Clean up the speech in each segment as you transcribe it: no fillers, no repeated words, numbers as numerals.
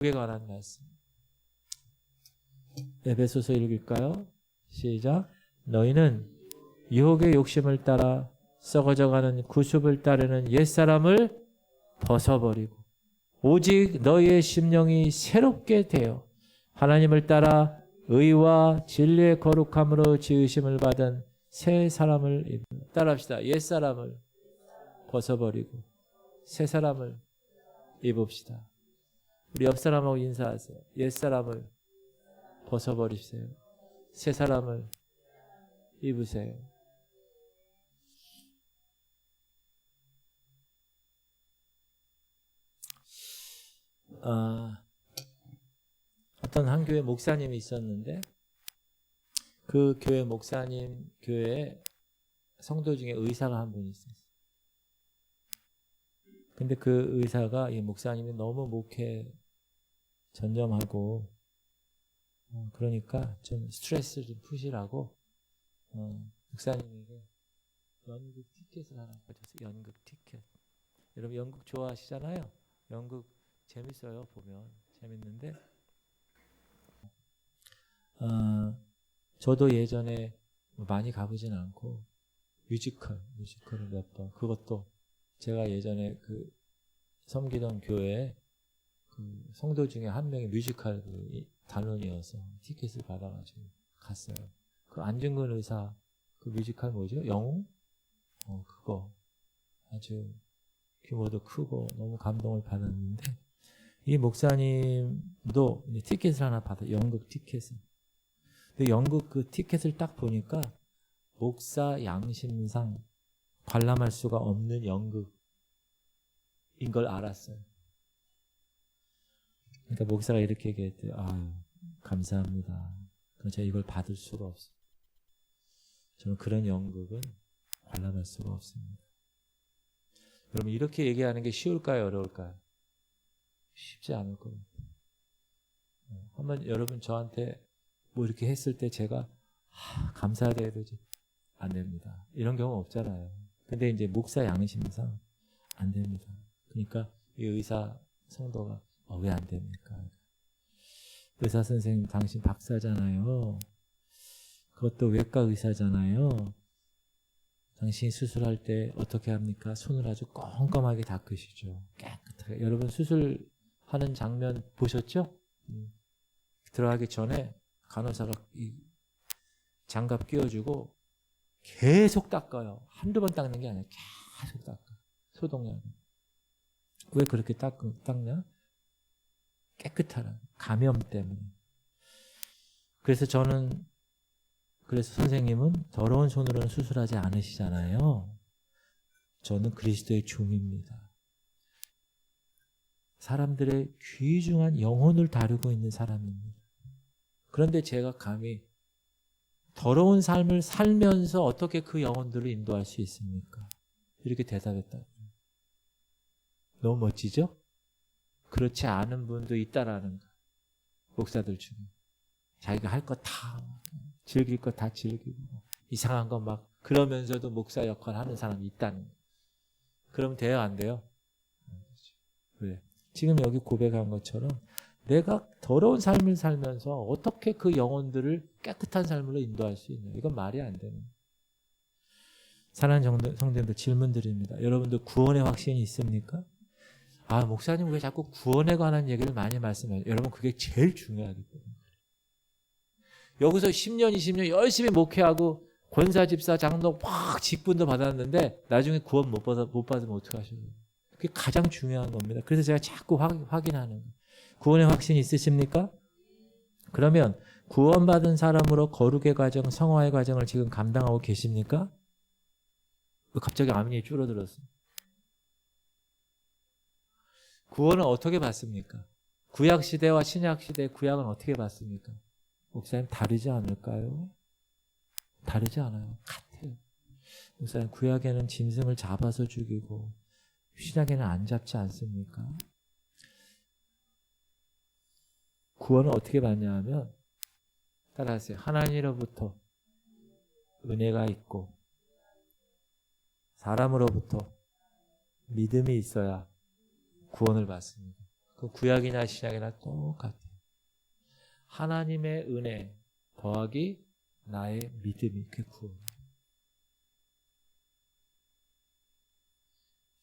그에 관한 말씀. 에베소서 읽을까요? 시작. 너희는 유혹의 욕심을 따라 썩어져가는 구습을 따르는 옛사람을 벗어버리고 오직 너희의 심령이 새롭게 되어 하나님을 따라 의와 진리의 거룩함으로 지으심을 받은 새 사람을 따라합시다. 옛사람을 벗어버리고 새 사람을 입읍시다. 우리 옆 사람하고 인사하세요. 옛사람을 벗어버리세요. 새 사람을 입으세요. 어떤 한 교회 목사님이 있었는데 그 교회 목사님 교회에 성도 중에 의사가 한 분 있었어요. 근데 그 의사가 이 목사님이 너무 목회 전념하고 그러니까 좀 스트레스를 좀 푸시라고 목사님에게 연극 티켓을 하나 가졌어요. 연극 티켓. 여러분 연극 좋아하시잖아요. 연극 재밌어요. 보면 재밌는데 저도 예전에 많이 가보진 않고 뮤지컬을 몇 번, 그것도 제가 예전에 그 섬기던 교회에 그 성도 중에 한 명이 뮤지컬 단원이어서 티켓을 받아가지고 갔어요. 그 안중근 의사 그 뮤지컬 뭐죠? 영웅? 그거 아주 규모도 크고 너무 감동을 받았는데 이 목사님도 티켓을 하나 받아요. 연극 티켓을. 근데 연극 그 티켓을 딱 보니까 목사 양심상 관람할 수가 없는 연극인 걸 알았어요. 그러니까 목사가 이렇게 얘기했대요. 감사합니다. 그럼 제가 이걸 받을 수가 없어요. 저는 그런 연극은 관람할 수가 없습니다. 여러분 이렇게 얘기하는 게 쉬울까요? 어려울까요? 쉽지 않을 겁니다. 한번 여러분 저한테 뭐 이렇게 했을 때 제가 감사해야 되지 안 됩니다. 이런 경우 없잖아요. 근데 이제 목사 양심상 안 됩니다. 그러니까 이 의사 성도가 왜 안 됩니까? 의사 선생님 당신 박사잖아요. 그것도 외과 의사잖아요. 당신이 수술할 때 어떻게 합니까? 손을 아주 꼼꼼하게 닦으시죠. 깨끗하게. 여러분 수술하는 장면 보셨죠? 들어가기 전에 간호사가 이 장갑 끼워주고 계속 닦아요. 한두 번 닦는 게 아니라 계속 닦아요. 소독약. 왜 그렇게 닦냐? 깨끗하라. 감염 때문에. 그래서 선생님은 더러운 손으로는 수술하지 않으시잖아요. 저는 그리스도의 종입니다. 사람들의 귀중한 영혼을 다루고 있는 사람입니다. 그런데 제가 감히 더러운 삶을 살면서 어떻게 그 영혼들을 인도할 수 있습니까? 이렇게 대답했다. 너무 멋지죠? 그렇지 않은 분도 있다라는 거. 목사들 중에. 자기가 할 거 다 즐길 거 다 즐기고 이상한 거 막 그러면서도 목사 역할 하는 사람이 있다는 거. 그럼 돼요? 안 돼요? 왜? 지금 여기 고백한 것처럼 내가 더러운 삶을 살면서 어떻게 그 영혼들을 깨끗한 삶으로 인도할 수 있냐. 이건 말이 안 되는. 사랑하는 성도님들 질문 드립니다. 여러분들 구원의 확신이 있습니까? 목사님 왜 자꾸 구원에 관한 얘기를 많이 말씀해요? 여러분 그게 제일 중요하기 때문에. 여기서 10년, 20년 열심히 목회하고 권사, 집사, 장로 막 직분도 받았는데 나중에 구원 못 받으면 어떡하셔요? 그게 가장 중요한 겁니다. 그래서 제가 자꾸 확인하는 거예요. 구원의 확신이 있으십니까? 그러면 구원받은 사람으로 거룩의 과정, 성화의 과정을 지금 감당하고 계십니까? 왜 갑자기 아멘이 줄어들었어요? 구원은 어떻게 받습니까? 구약시대와 신약시대 구약은 어떻게 받습니까? 목사님 다르지 않을까요? 다르지 않아요. 같아요. 목사님 구약에는 짐승을 잡아서 죽이고 신약에는 안 잡지 않습니까? 구원은 어떻게 받냐 하면 따라하세요. 하나님으로부터 은혜가 있고 사람으로부터 믿음이 있어야 구원을 받습니다. 그 구약이나 신약이나 똑같아요. 하나님의 은혜 더하기 나의 믿음이 그 구원.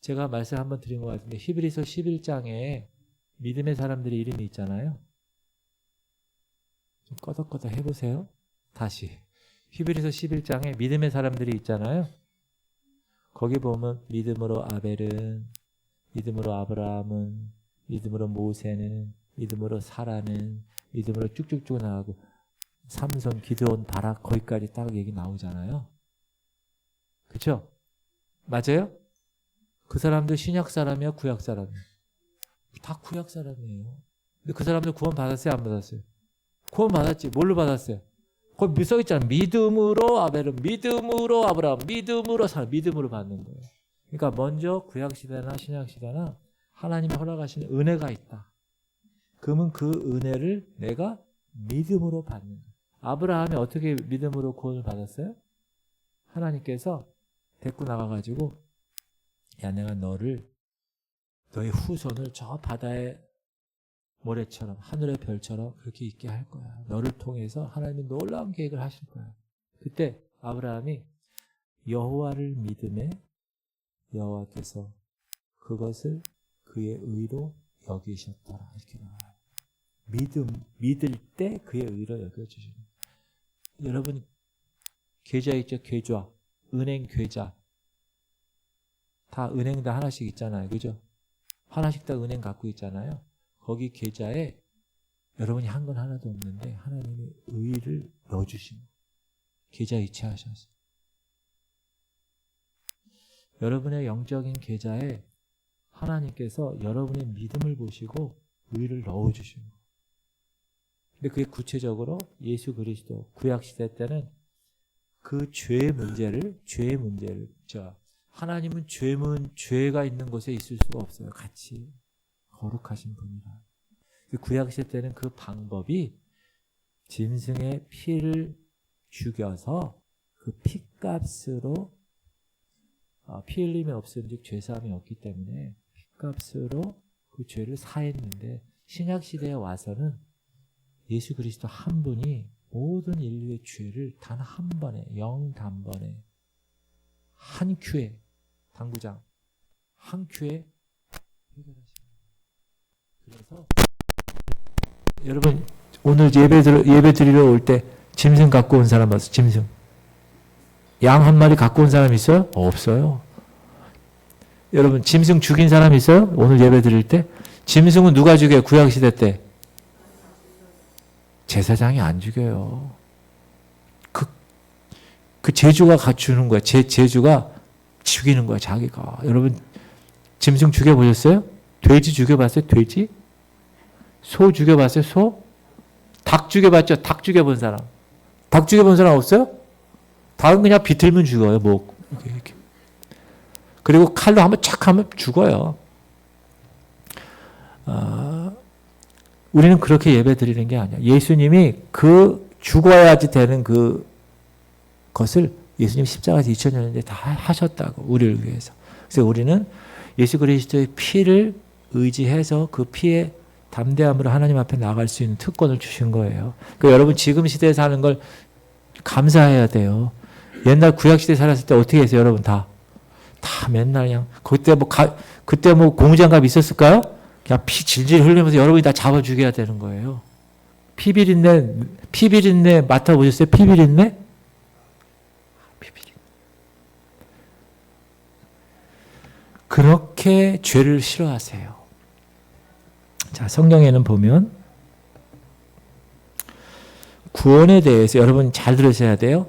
제가 말씀 한번 드린 것 같은데 히브리서 11장에 믿음의 사람들의 이름이 있잖아요. 좀 꺼덕꺼덕 해보세요. 다시 히브리서 11장에 믿음의 사람들이 있잖아요. 거기 보면 믿음으로 아벨은, 믿음으로 아브라함은, 믿음으로 모세는, 믿음으로 사라는, 믿음으로 쭉쭉쭉 나가고 삼손, 기드온, 바락 거기까지 딱 얘기 나오잖아요. 그렇죠? 맞아요? 그 사람들 신약 사람이야, 구약 사람이야? 다 구약 사람이에요. 근데 그 사람들 구원 받았어요, 안 받았어요? 구원 받았지. 뭘로 받았어요? 거기 써 있잖아. 믿음으로 아벨은, 믿음으로 아브라함, 믿음으로 사라, 믿음으로 받는 거예요. 그러니까 먼저 구약 시대나 신약 시대나 하나님이 허락하시는 은혜가 있다. 그러면 그 은혜를 내가 믿음으로 받는 거예요. 아브라함이 어떻게 믿음으로 구원을 받았어요? 하나님께서 데리고 나가가지고 야, 내가 너의 후손을 저 바다의 모래처럼 하늘의 별처럼 그렇게 있게 할 거야. 너를 통해서 하나님이 놀라운 계획을 하실 거야. 그때 아브라함이 여호와를 믿음에 여호와께서 그것을 그의 의로 여기셨더라. 이렇게 나와요. 믿을 때 그의 의로 여겨주시는. 여러분 계좌 있죠? 계좌. 은행 계좌. 다 은행 다 하나씩 있잖아요. 그죠? 하나씩 다 은행 갖고 있잖아요. 거기 계좌에 여러분이 한 건 하나도 없는데 하나님이 의를 넣어주신 계좌 이체하셨어요. 여러분의 영적인 계좌에 하나님께서 여러분의 믿음을 보시고 의를 넣어주신 거예요. 근데 그게 구체적으로 예수 그리스도 구약시대 때는 그 죄의 문제를 하나님은 죄가 있는 곳에 있을 수가 없어요. 같이 거룩하신 분이라. 구약시대 때는 그 방법이 짐승의 피를 죽여서 그 피값으로 피 흘림이 없은즉 죄사함이 없기 때문에 피값으로 그 죄를 사했는데 신약시대에 와서는 예수 그리스도 한 분이 모든 인류의 죄를 단 한 번에 영단번에 한 큐에 당구장 한 큐에 해결하십니다. 그래서 여러분 오늘 예배 드리러 올 때 짐승 갖고 온 사람 봤어요? 짐승. 양 한 마리 갖고 온 사람 있어요? 없어요. 여러분 짐승 죽인 사람 있어요? 오늘 예배 드릴 때? 짐승은 누가 죽여요? 구약시대 때? 제사장이 안 죽여요. 그 제주가 갖추는 거야. 제주가 죽이는 거야, 자기가. 여러분, 짐승 죽여보셨어요? 돼지 죽여봤어요? 돼지? 소 죽여봤어요? 소? 닭 죽여봤죠? 닭 죽여본 사람. 닭 죽여본 사람 없어요? 닭은 그냥 비틀면 죽어요, 뭐. 이렇게. 그리고 칼로 한번 착 하면 죽어요. 우리는 그렇게 예배 드리는 게 아니야. 예수님이 그 죽어야지 되는 그것을 예수님 십자가에서 2000년 전에 다 하셨다고, 우리를 위해서. 그래서 우리는 예수 그리스도의 피를 의지해서 그 피의 담대함으로 하나님 앞에 나갈 수 있는 특권을 주신 거예요. 그러니까 여러분 지금 시대에 사는 걸 감사해야 돼요. 옛날 구약시대에 살았을 때 어떻게 했어요, 여러분 다 맨날 그냥, 그때 뭐 고무장갑 있었을까요? 그냥 피 질질 흘리면서 여러분이 다 잡아 죽여야 되는 거예요. 피비린내 맡아보셨어요? 피비린내? 그렇게 죄를 싫어하세요. 자, 성경에는 보면 구원에 대해서 여러분 잘 들으셔야 돼요.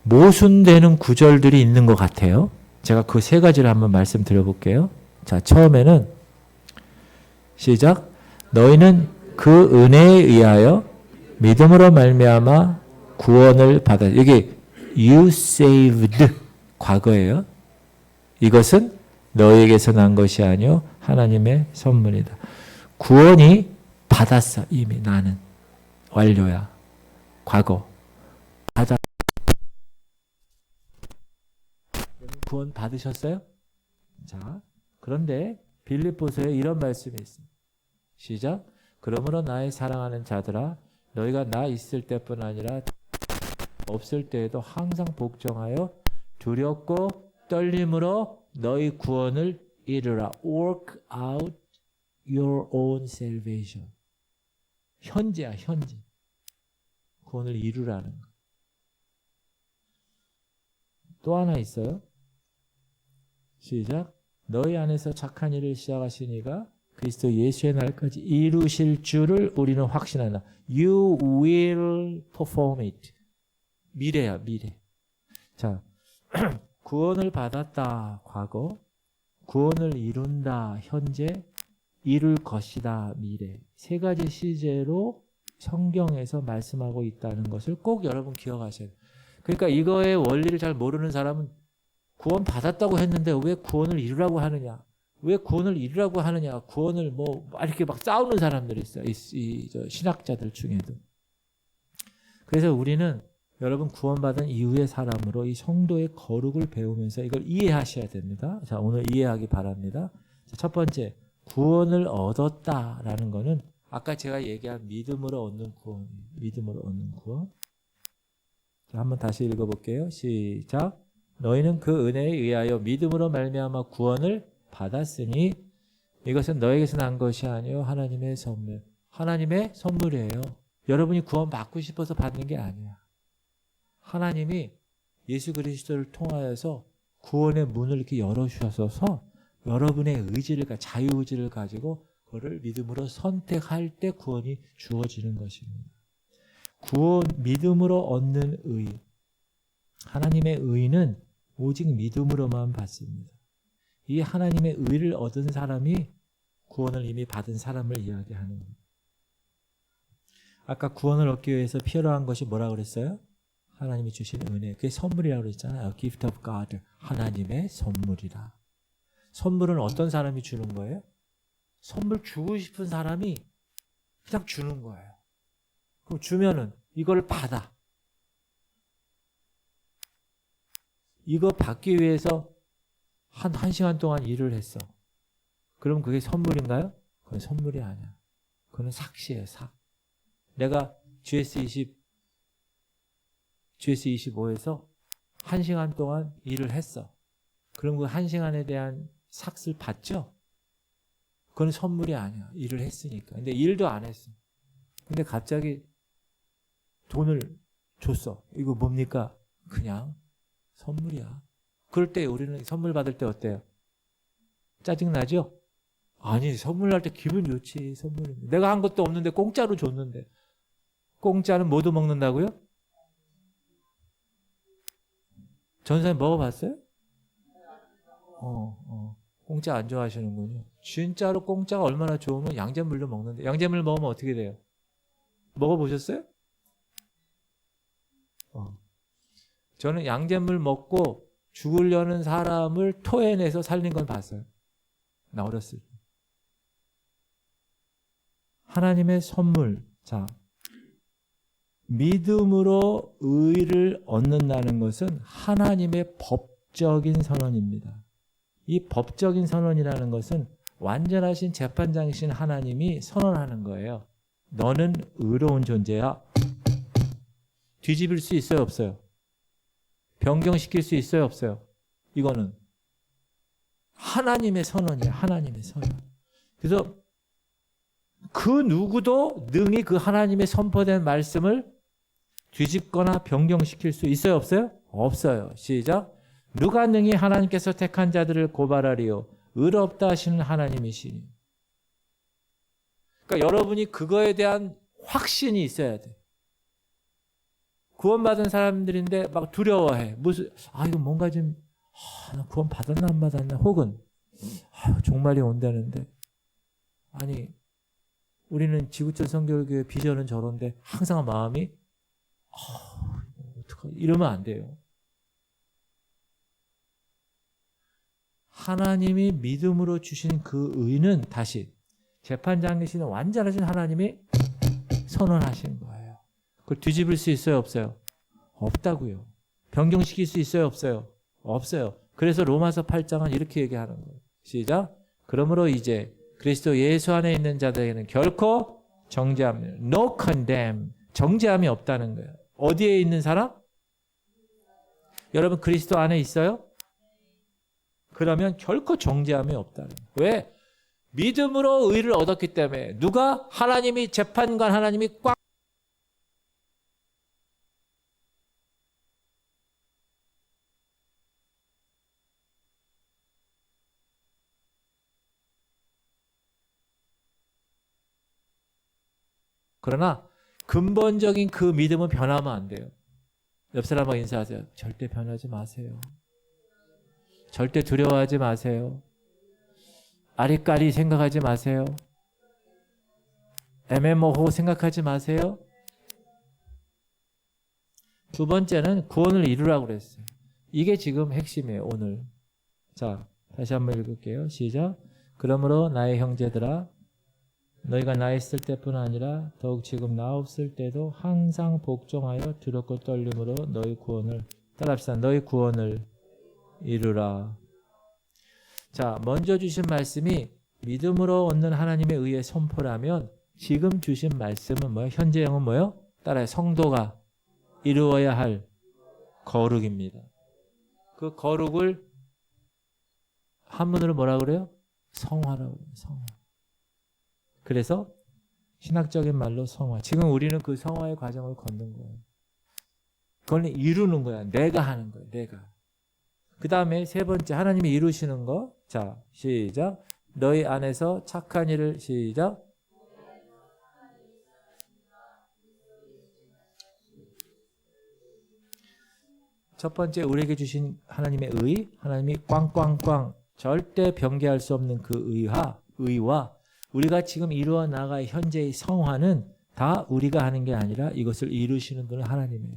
모순되는 구절들이 있는 것 같아요. 제가 그 세 가지를 한번 말씀드려볼게요. 자, 처음에는 시작. 너희는 그 은혜에 의하여 믿음으로 말미암아 구원을 받아. 이게 you saved 과거예요. 이것은 너희에게서 난 것이 아니요 하나님의 선물이다. 구원이 받았어. 이미 나는 완료야. 과거 받아. 구원 받으셨어요? 자, 그런데 빌립보서에 이런 말씀이 있습니다. 시작. 그러므로 나의 사랑하는 자들아 너희가 나 있을 때뿐 아니라 없을 때에도 항상 복종하여 두렵고 떨림으로 너희 구원을 이루라. Work out your own salvation. 현재야, 현재. 구원을 이루라는 거. 또 하나 있어요. 시작. 너희 안에서 착한 일을 시작하시니가 그리스도 예수의 날까지 이루실 줄을 우리는 확신한다. You will perform it. 미래야, 미래. 자, 구원을 받았다, 과거. 구원을 이룬다, 현재. 이룰 것이다, 미래. 세 가지 시제로 성경에서 말씀하고 있다는 것을 꼭 여러분 기억하셔야 돼요. 그러니까 이거의 원리를 잘 모르는 사람은 구원 받았다고 했는데 왜 구원을 이루라고 하느냐? 왜 구원을 이루라고 하느냐? 구원을 뭐 이렇게 막 싸우는 사람들이 있어요. 저 신학자들 중에도. 그래서 우리는 여러분 구원받은 이후의 사람으로 이 성도의 거룩을 배우면서 이걸 이해하셔야 됩니다. 자, 오늘 이해하기 바랍니다. 자, 첫 번째, 구원을 얻었다라는 거는 아까 제가 얘기한 믿음으로 얻는 구원, 믿음으로 얻는 구원. 자, 한번 다시 읽어볼게요. 시작. 너희는 그 은혜에 의하여 믿음으로 말미암아 구원을 받았으니 이것은 너에게서 난 것이 아니요 하나님의 선물. 하나님의 선물이에요. 여러분이 구원 받고 싶어서 받는 게 아니야. 하나님이 예수 그리스도를 통하여서 구원의 문을 이렇게 열어주셔서 여러분의 의지를, 자유의지를 가지고 그거를 믿음으로 선택할 때 구원이 주어지는 것입니다. 구원, 믿음으로 얻는 의. 하나님의 의는 오직 믿음으로만 받습니다. 이 하나님의 의를 얻은 사람이 구원을 이미 받은 사람을 이야기하는 겁니다. 아까 구원을 얻기 위해서 필요한 것이 뭐라고 그랬어요? 하나님이 주신 은혜. 그게 선물이라고 그랬잖아요. Gift of God. 하나님의 선물이라. 선물은 어떤 사람이 주는 거예요? 선물 주고 싶은 사람이 그냥 주는 거예요. 그럼 주면은 이걸 받아. 이거 받기 위해서 한 시간 동안 일을 했어. 그럼 그게 선물인가요? 그건 선물이 아니야. 그건 삭시예요, 삭. 내가 GS25에서 1시간 동안 일을 했어. 그럼 그 1시간에 대한 삭을 받죠? 그건 선물이 아니야. 일을 했으니까. 근데 일도 안 했어. 근데 갑자기 돈을 줬어. 이거 뭡니까? 그냥 선물이야. 그럴 때 우리는 선물 받을 때 어때요? 짜증나죠? 아니, 선물 할 때 기분 좋지. 선물은. 내가 한 것도 없는데 공짜로 줬는데. 공짜는 뭐도 먹는다고요? 전사님 먹어봤어요? 공짜 안 좋아하시는군요. 진짜로 공짜가 얼마나 좋으면 양잿물도 먹는데. 양잿물 먹으면 어떻게 돼요? 먹어보셨어요? 저는 양잿물 먹고 죽으려는 사람을 토해내서 살린 건 봤어요. 나 어렸을 때. 하나님의 선물. 자, 믿음으로 의를 얻는다는 것은 하나님의 법적인 선언입니다. 이 법적인 선언이라는 것은 완전하신 재판장이신 하나님이 선언하는 거예요. 너는 의로운 존재야. 뒤집을 수 있어요, 없어요? 변경시킬 수 있어요, 없어요? 이거는 하나님의 선언이에요. 하나님의 선언. 그래서 그 누구도 능히 그 하나님의 선포된 말씀을 뒤집거나 변경시킬 수 있어요, 없어요? 없어요. 시작. 누가 능히 하나님께서 택한 자들을 고발하리요? 의롭다 하시는 하나님이시니. 그러니까 여러분이 그거에 대한 확신이 있어야 돼. 구원받은 사람들인데 막 두려워해. 이거 뭔가 좀, 나 구원 받았나 안 받았나? 혹은, 종말이 온다는데. 아니, 우리는 지구촌 성결교회 비전은 저런데 항상 마음이, 어떡하지? 이러면 안 돼요. 하나님이 믿음으로 주신 그 의는 다시 재판장이시는 완전하신 하나님이 선언하신 거예요. 그걸 뒤집을 수 있어요, 없어요? 없다고요. 변경시킬 수 있어요, 없어요? 없어요. 그래서 로마서 8장은 이렇게 얘기하는 거예요. 시작. 그러므로 이제 그리스도 예수 안에 있는 자들에게는 결코 정죄함, no condemn, 정죄함이 없다는 거예요. 어디에 있는 사람? 여러분 그리스도 안에 있어요? 그러면 결코 정죄함이 없다는 거예요. 왜? 믿음으로 의를 얻었기 때문에. 누가? 하나님이, 재판관 하나님이 꽉. 그러나 근본적인 그 믿음은 변하면 안 돼요. 옆 사람하고 인사하세요. 절대 변하지 마세요. 절대 두려워하지 마세요. 아리까리 생각하지 마세요. 애매모호 생각하지 마세요. 두 번째는 구원을 이루라고 그랬어요. 이게 지금 핵심이에요, 오늘. 자, 다시 한번 읽을게요. 시작. 그러므로 나의 형제들아, 너희가 나 있을 때뿐 아니라 더욱 지금 나 없을 때도 항상 복종하여 두렵고 떨림으로 너희 구원을, 따라합시다. 너희 구원을 이루라. 자, 먼저 주신 말씀이 믿음으로 얻는 하나님의 의의 선포라면 지금 주신 말씀은 뭐예요? 현재형은 뭐예요? 따라요. 성도가 이루어야 할 거룩입니다. 그 거룩을 한문으로 뭐라고 그래요? 성화라고 그래요. 성화. 그래서 신학적인 말로 성화. 지금 우리는 그 성화의 과정을 걷는 거예요. 그걸 이루는 거야. 내가 하는 거예요. 내가. 그 다음에 세 번째 하나님이 이루시는 거. 자, 시작. 너희 안에서 착한 일을 시작. 첫 번째 우리에게 주신 하나님의 의, 하나님이 꽝꽝꽝 절대 변개할 수 없는 그 의와 우리가 지금 이루어 나갈 현재의 성화는 다 우리가 하는 게 아니라 이것을 이루시는 분은 하나님이에요.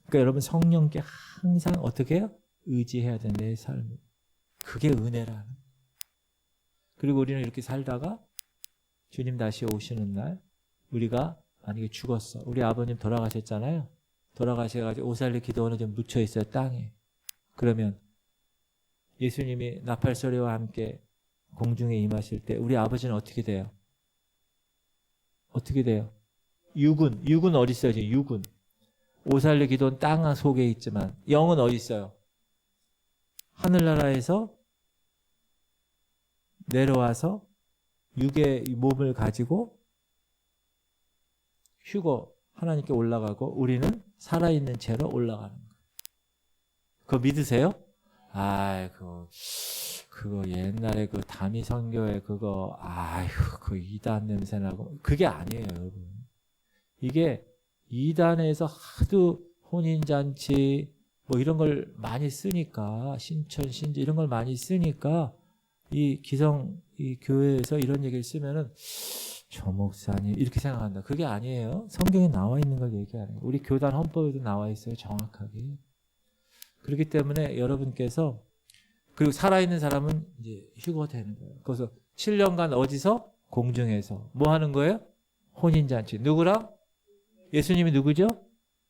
그러니까 여러분 성령께 항상 어떻게 해요? 의지해야 돼, 내 삶을. 그게 은혜라는. 그리고 우리는 이렇게 살다가 주님 다시 오시는 날 우리가 만약에 죽었어. 우리 아버님 돌아가셨잖아요. 돌아가셔가지고 오살리 기도원에 좀 묻혀있어요, 땅에. 그러면 예수님이 나팔소리와 함께 공중에 임하실 때 우리 아버지는 어떻게 돼요? 어떻게 돼요? 육은 어디 있어요? 지금 육은. 오살리 기도원 땅 속에 있지만 영은 어디 있어요? 하늘나라에서 내려와서 육의 몸을 가지고 휴거 하나님께 올라가고 우리는 살아있는 채로 올라가는 거예요. 그거 믿으세요? 그거 옛날에 그 다미 선교회 그거 그 이단 냄새 나고 그게 아니에요, 여러분. 이게 이단에서 하도 혼인잔치 뭐 이런 걸 많이 쓰니까 신천 신지 이런 걸 많이 쓰니까 이 교회에서 이런 얘기를 쓰면은 저 목사님 이렇게 생각한다. 그게 아니에요. 성경에 나와 있는 걸 얘기하는 거예요. 우리 교단 헌법에도 나와 있어요, 정확하게. 그렇기 때문에 여러분께서 그리고 살아있는 사람은 이제 휴거 되는 거예요. 그래서 7년간 어디서? 공중에서. 뭐 하는 거예요? 혼인잔치. 누구랑? 예수님이 누구죠?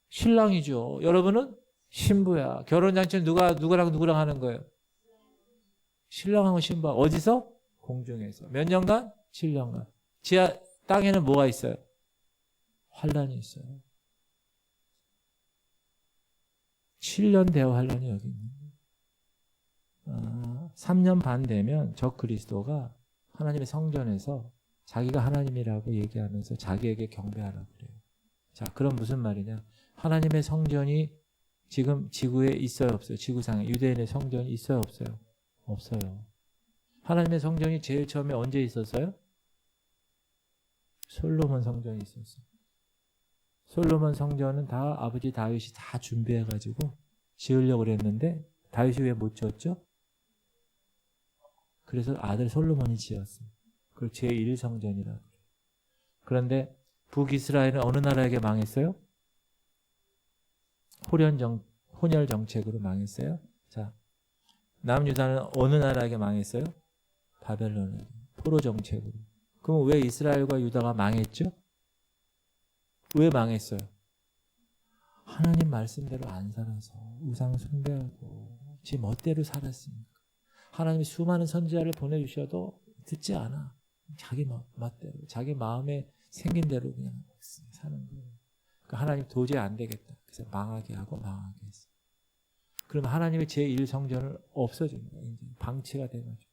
신랑이죠. 여러분은 신부야. 결혼잔치는 누구랑 하는 거예요? 신랑하고 신부. 어디서? 공중에서. 몇 년간? 7년간. 지하 땅에는 뭐가 있어요? 환란이 있어요. 7년 대어 환란이 여기 있는 거예요. 3년 반 되면 저 그리스도가 하나님의 성전에서 자기가 하나님이라고 얘기하면서 자기에게 경배하라고 그래요. 자, 그럼 무슨 말이냐? 하나님의 성전이 지금 지구에 있어요, 없어요? 지구상에 유대인의 성전이 있어요, 없어요? 없어요. 하나님의 성전이 제일 처음에 언제 있었어요? 솔로몬 성전이 있었어요. 솔로몬 성전은 다 아버지 다윗이 다 준비해가지고 지으려고 그랬는데 다윗이 왜 못 지었죠? 그래서 아들 솔로몬이 지었어요. 그걸 제1성전이라고 그래요. 그런데 북이스라엘은 어느 나라에게 망했어요? 혼혈 정책으로 망했어요. 자, 남유다는 어느 나라에게 망했어요? 바벨론에게. 포로 정책으로. 그럼 왜 이스라엘과 유다가 망했죠? 왜 망했어요? 하나님 말씀대로 안 살아서 우상 숭배하고 지 멋대로 살았으니까. 하나님이 수많은 선지자를 보내주셔도 듣지 않아. 자기 맛대로, 자기 마음에 생긴 대로 그냥 사는 거예요. 그러니까 하나님 도저히 안 되겠다. 그래서 망하게 하고 망하게 했어요. 그럼 하나님의 제1성전을 없어진 거예요. 이제 방치가 돼가지고.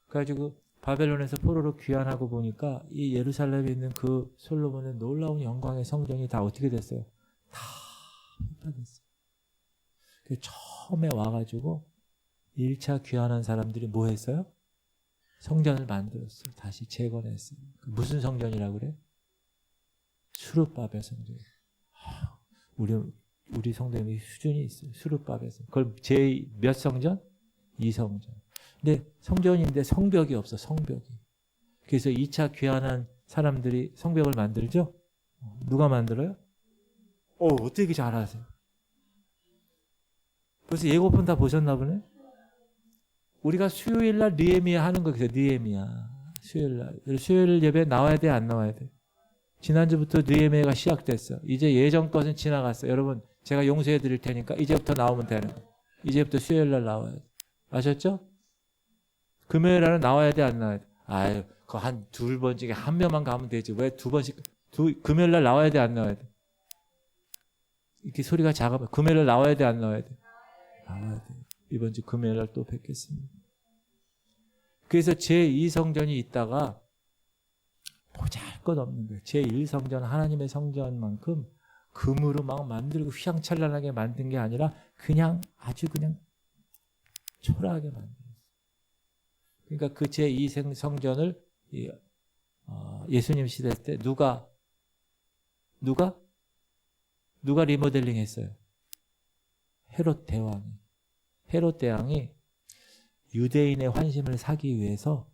그래가지고 바벨론에서 포로로 귀환하고 보니까 이 예루살렘에 있는 그 솔로몬의 놀라운 영광의 성전이 다 어떻게 됐어요? 다 훼파됐어요. 그래서 처음에 와가지고 1차 귀환한 사람들이 뭐 했어요? 성전을 만들었어요. 다시 재건했어요. 무슨 성전이라고 그래? 수르바벨 성전. 우리 성전이 수준이 있어요. 수르바벨 성전. 그걸 제 몇 성전? 2성전. 근데 성전인데 성벽이 없어. 성벽이. 그래서 2차 귀환한 사람들이 성벽을 만들죠? 누가 만들어요? 어떻게 잘 아세요? 그래서 예고편 다 보셨나 보네? 우리가 수요일날 느헤미야 하는 거, 그래서 느헤미야. 수요일날. 수요일 예배 나와야 돼, 안 나와야 돼? 지난주부터 느헤미야가 시작됐어. 이제 예전 것은 지나갔어. 여러분, 제가 용서해 드릴 테니까 이제부터 나오면 되는 거예요. 이제부터 수요일날 나와야 돼. 아셨죠? 금요일날은 나와야 돼, 안 나와야 돼? 아유, 그 한 두 번 중에 한 명만 가면 되지. 왜 두 번씩, 금요일날 나와야 돼, 안 나와야 돼? 이렇게 소리가 작으면, 금요일날 나와야 돼, 안 나와야 돼? 나와야 돼. 이번 주 금요일날 또 뵙겠습니다. 그래서 제2성전이 있다가 보잘것없는 거예요. 제1성전 하나님의 성전만큼 금으로 막 만들고 휘황찬란하게 만든 게 아니라 그냥 아주 그냥 초라하게 만들었어요. 그러니까 그 제2성전을 예수님 시대 때 누가 리모델링 했어요? 헤롯 대왕이 유대인의 환심을 사기 위해서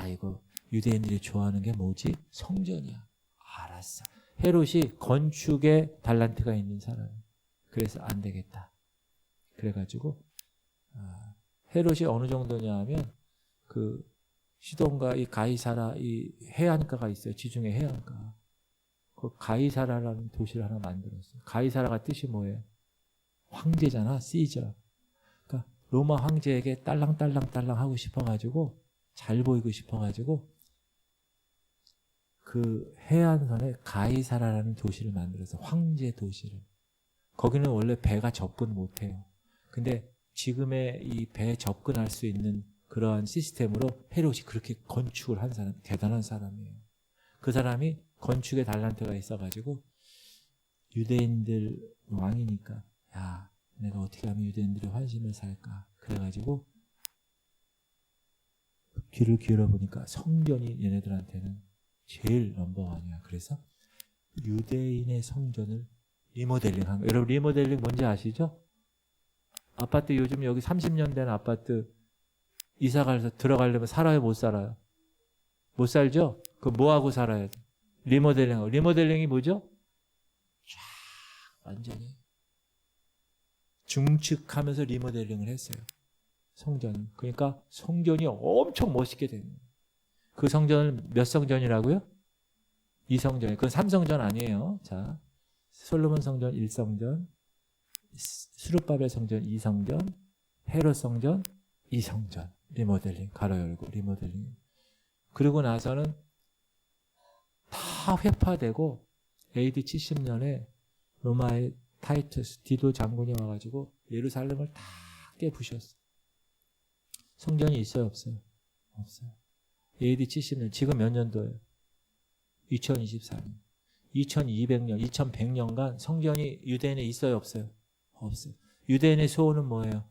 이거 유대인들이 좋아하는 게 뭐지? 성전이야. 알았어. 헤롯이 건축에 달란트가 있는 사람. 그래서 안 되겠다. 그래가지고 헤롯이 어느 정도냐 하면 그 시돈과 이 가이사라 이 해안가가 있어요. 지중해 해안가. 그 가이사라라는 도시를 하나 만들었어요. 가이사라가 뜻이 뭐예요? 황제잖아. 시저. 그러니까 로마 황제에게 딸랑딸랑 하고 싶어가지고 잘 보이고 싶어가지고 그 해안선에 가이사라라는 도시를 만들어서 황제 도시를. 거기는 원래 배가 접근 못해요. 근데 지금의 이 배에 접근할 수 있는 그러한 시스템으로 헤롯이 그렇게 건축을 한 사람, 대단한 사람이에요. 그 사람이 건축에 달란트가 있어가지고 유대인들 왕이니까 내가 어떻게 하면 유대인들의 환심을 살까. 그래가지고 귀를 기울여보니까 성전이 얘네들한테는 제일 넘버원이야. 그래서 유대인의 성전을 리모델링한 거예요. 여러분 리모델링 뭔지 아시죠? 아파트 요즘 여기 30년 된 아파트 이사가서 들어가려면 살아요? 못 살아요? 못 살죠? 그럼 뭐하고 살아야 돼? 리모델링하고. 리모델링이 뭐죠? 쫙 완전히 중축하면서 리모델링을 했어요. 성전. 그러니까 성전이 엄청 멋있게 된 거예요. 그 성전을 몇 성전이라고요? 2성전. 그건 3성전 아니에요. 자, 솔로몬 성전 1성전, 수르바벨 성전 2성전, 헤롯 성전 2성전. 리모델링, 가로 열고 리모델링. 그러고 나서는 다 회파되고 AD 70년에 로마의 타이투스 디도 장군이 와가지고 예루살렘을 다 깨부셨어요. 성전이 있어요, 없어요? 없어요. AD 70년, 지금 몇 년도예요? 2024년. 2200년, 2100년간 성전이 유대인에 있어요, 없어요? 없어요. 유대인의 소원은 뭐예요?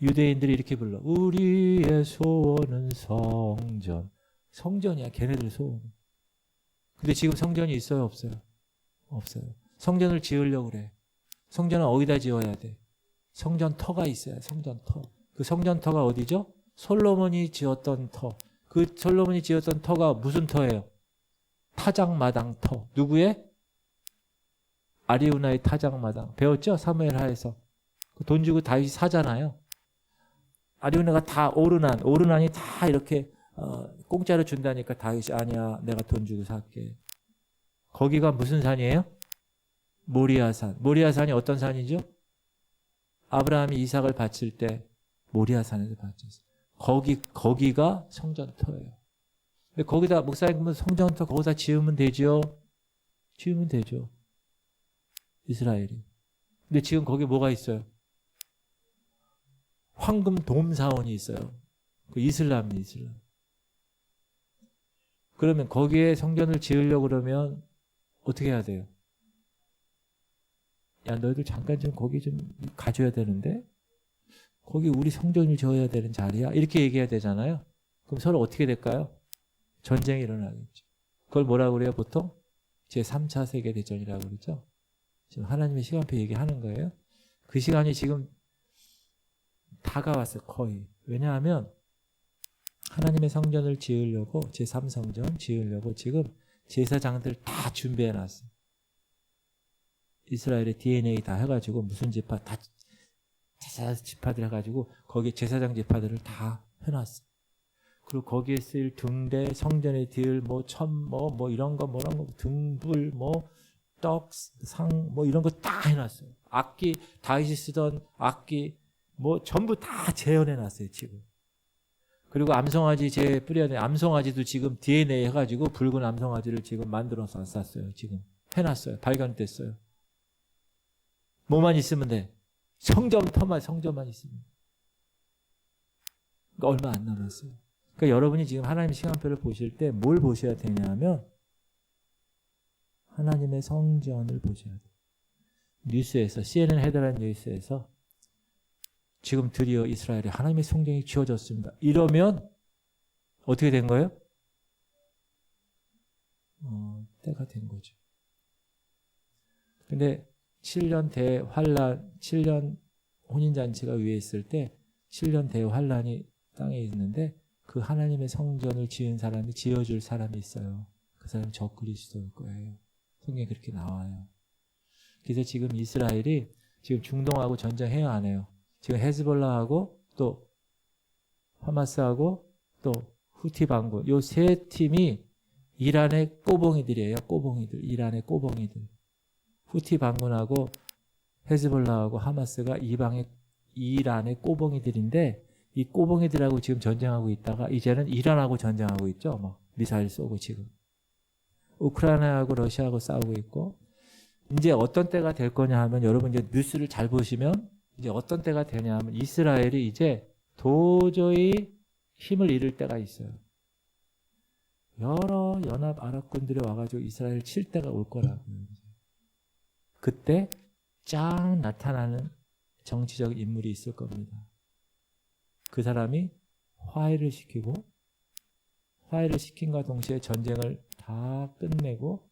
유대인들이 이렇게 불러. 우리의 소원은 성전. 성전이야, 걔네들 소원. 근데 지금 성전이 있어요, 없어요? 없어요. 성전을 지으려고 그래. 성전은 어디다 지어야 돼? 성전터가 있어야 돼. 성전터. 그 성전터가 어디죠? 솔로몬이 지었던 터. 그 솔로몬이 지었던 터가 무슨 터예요? 타작마당 터. 누구의? 아리우나의 타작마당. 배웠죠? 사무엘하에서. 돈 주고 다윗이 사잖아요. 아리우나가 다 오르난이 다 이렇게 공짜로 준다니까 다윗이 아니야. 내가 돈 주고 살게. 거기가 무슨 산이에요? 모리아산. 모리아산이 어떤 산이죠? 아브라함이 이삭을 바칠 때 모리아산에서 바쳤어요. 거기가 성전터예요. 근데 거기다 목사님 성전터 거기다 지으면 되죠? 지으면 되죠. 이스라엘이. 근데 지금 거기 뭐가 있어요? 황금 돔 사원이 있어요. 그 이슬람. 그러면 거기에 성전을 지으려고 그러면 어떻게 해야 돼요? 야, 너희들 잠깐 좀 거기 좀 가줘야 되는데? 거기 우리 성전을 지어야 되는 자리야? 이렇게 얘기해야 되잖아요. 그럼 서로 어떻게 될까요? 전쟁이 일어나겠죠. 그걸 뭐라고 그래요, 보통? 제3차 세계대전이라고 그러죠. 지금 하나님의 시간표 얘기하는 거예요. 그 시간이 지금 다가왔어요, 거의. 왜냐하면 하나님의 성전을 지으려고, 제3성전 지으려고 지금 제사장들 다 준비해 놨어요. 이스라엘의 DNA 다 해가지고 무슨 지파 다 제사 지파들 해가지고 거기 제사장 지파들을 다 해놨어요. 그리고 거기에 쓸 등대, 성전의 딜, 뭐 이런 거, 등불, 떡, 상, 이런 거 다 해놨어요. 악기, 다윗이 쓰던 악기, 전부 다 재현해놨어요, 지금. 그리고 암송아지 뿌려낸 암송아지도 지금 DNA 해가지고 붉은 암송아지를 지금 만들어서 쌌어요. 지금 해놨어요. 발견됐어요. 뭐만 있으면 돼? 성전만 있으면. 그러니까 얼마 안 남았어요. 그러니까 여러분이 지금 하나님의 시간표를 보실 때 뭘 보셔야 되냐면 하나님의 성전을 보셔야 돼요. 뉴스에서, CNN 헤드라인 뉴스에서 지금 드디어 이스라엘에 하나님의 성전이 지어졌습니다. 이러면 어떻게 된 거예요? 때가 된 거죠. 근데 7년 대환란, 7년 혼인잔치가 위에 있을 때 7년 대환란이 땅에 있는데 그 하나님의 성전을 지어줄 사람이 있어요. 그 사람이 적그리스도일 거예요. 성경에 그렇게 나와요. 그래서 지금 이스라엘이 지금 중동하고 전쟁해요, 안 해요? 지금 헤즈볼라하고 또 하마스하고 또 후티 반군, 요 세 팀이 이란의 꼬봉이들이에요. 꼬봉이들, 이란의 꼬봉이들. 후티 반군하고 헤즈볼라하고 하마스가 이란의 꼬봉이들인데 이 꼬봉이들하고 지금 전쟁하고 있다가 이제는 이란하고 전쟁하고 있죠. 미사일 쏘고 지금. 우크라이나하고 러시아하고 싸우고 있고 이제 어떤 때가 될 거냐 하면 여러분 이제 뉴스를 잘 보시면 이제 어떤 때가 되냐 하면 이스라엘이 이제 도저히 힘을 잃을 때가 있어요. 여러 연합 아랍군들이 와가지고 이스라엘을 칠 때가 올 거라고요. 그때 쫙 나타나는 정치적 인물이 있을 겁니다. 그 사람이 화해를 시킨과 동시에 전쟁을 다 끝내고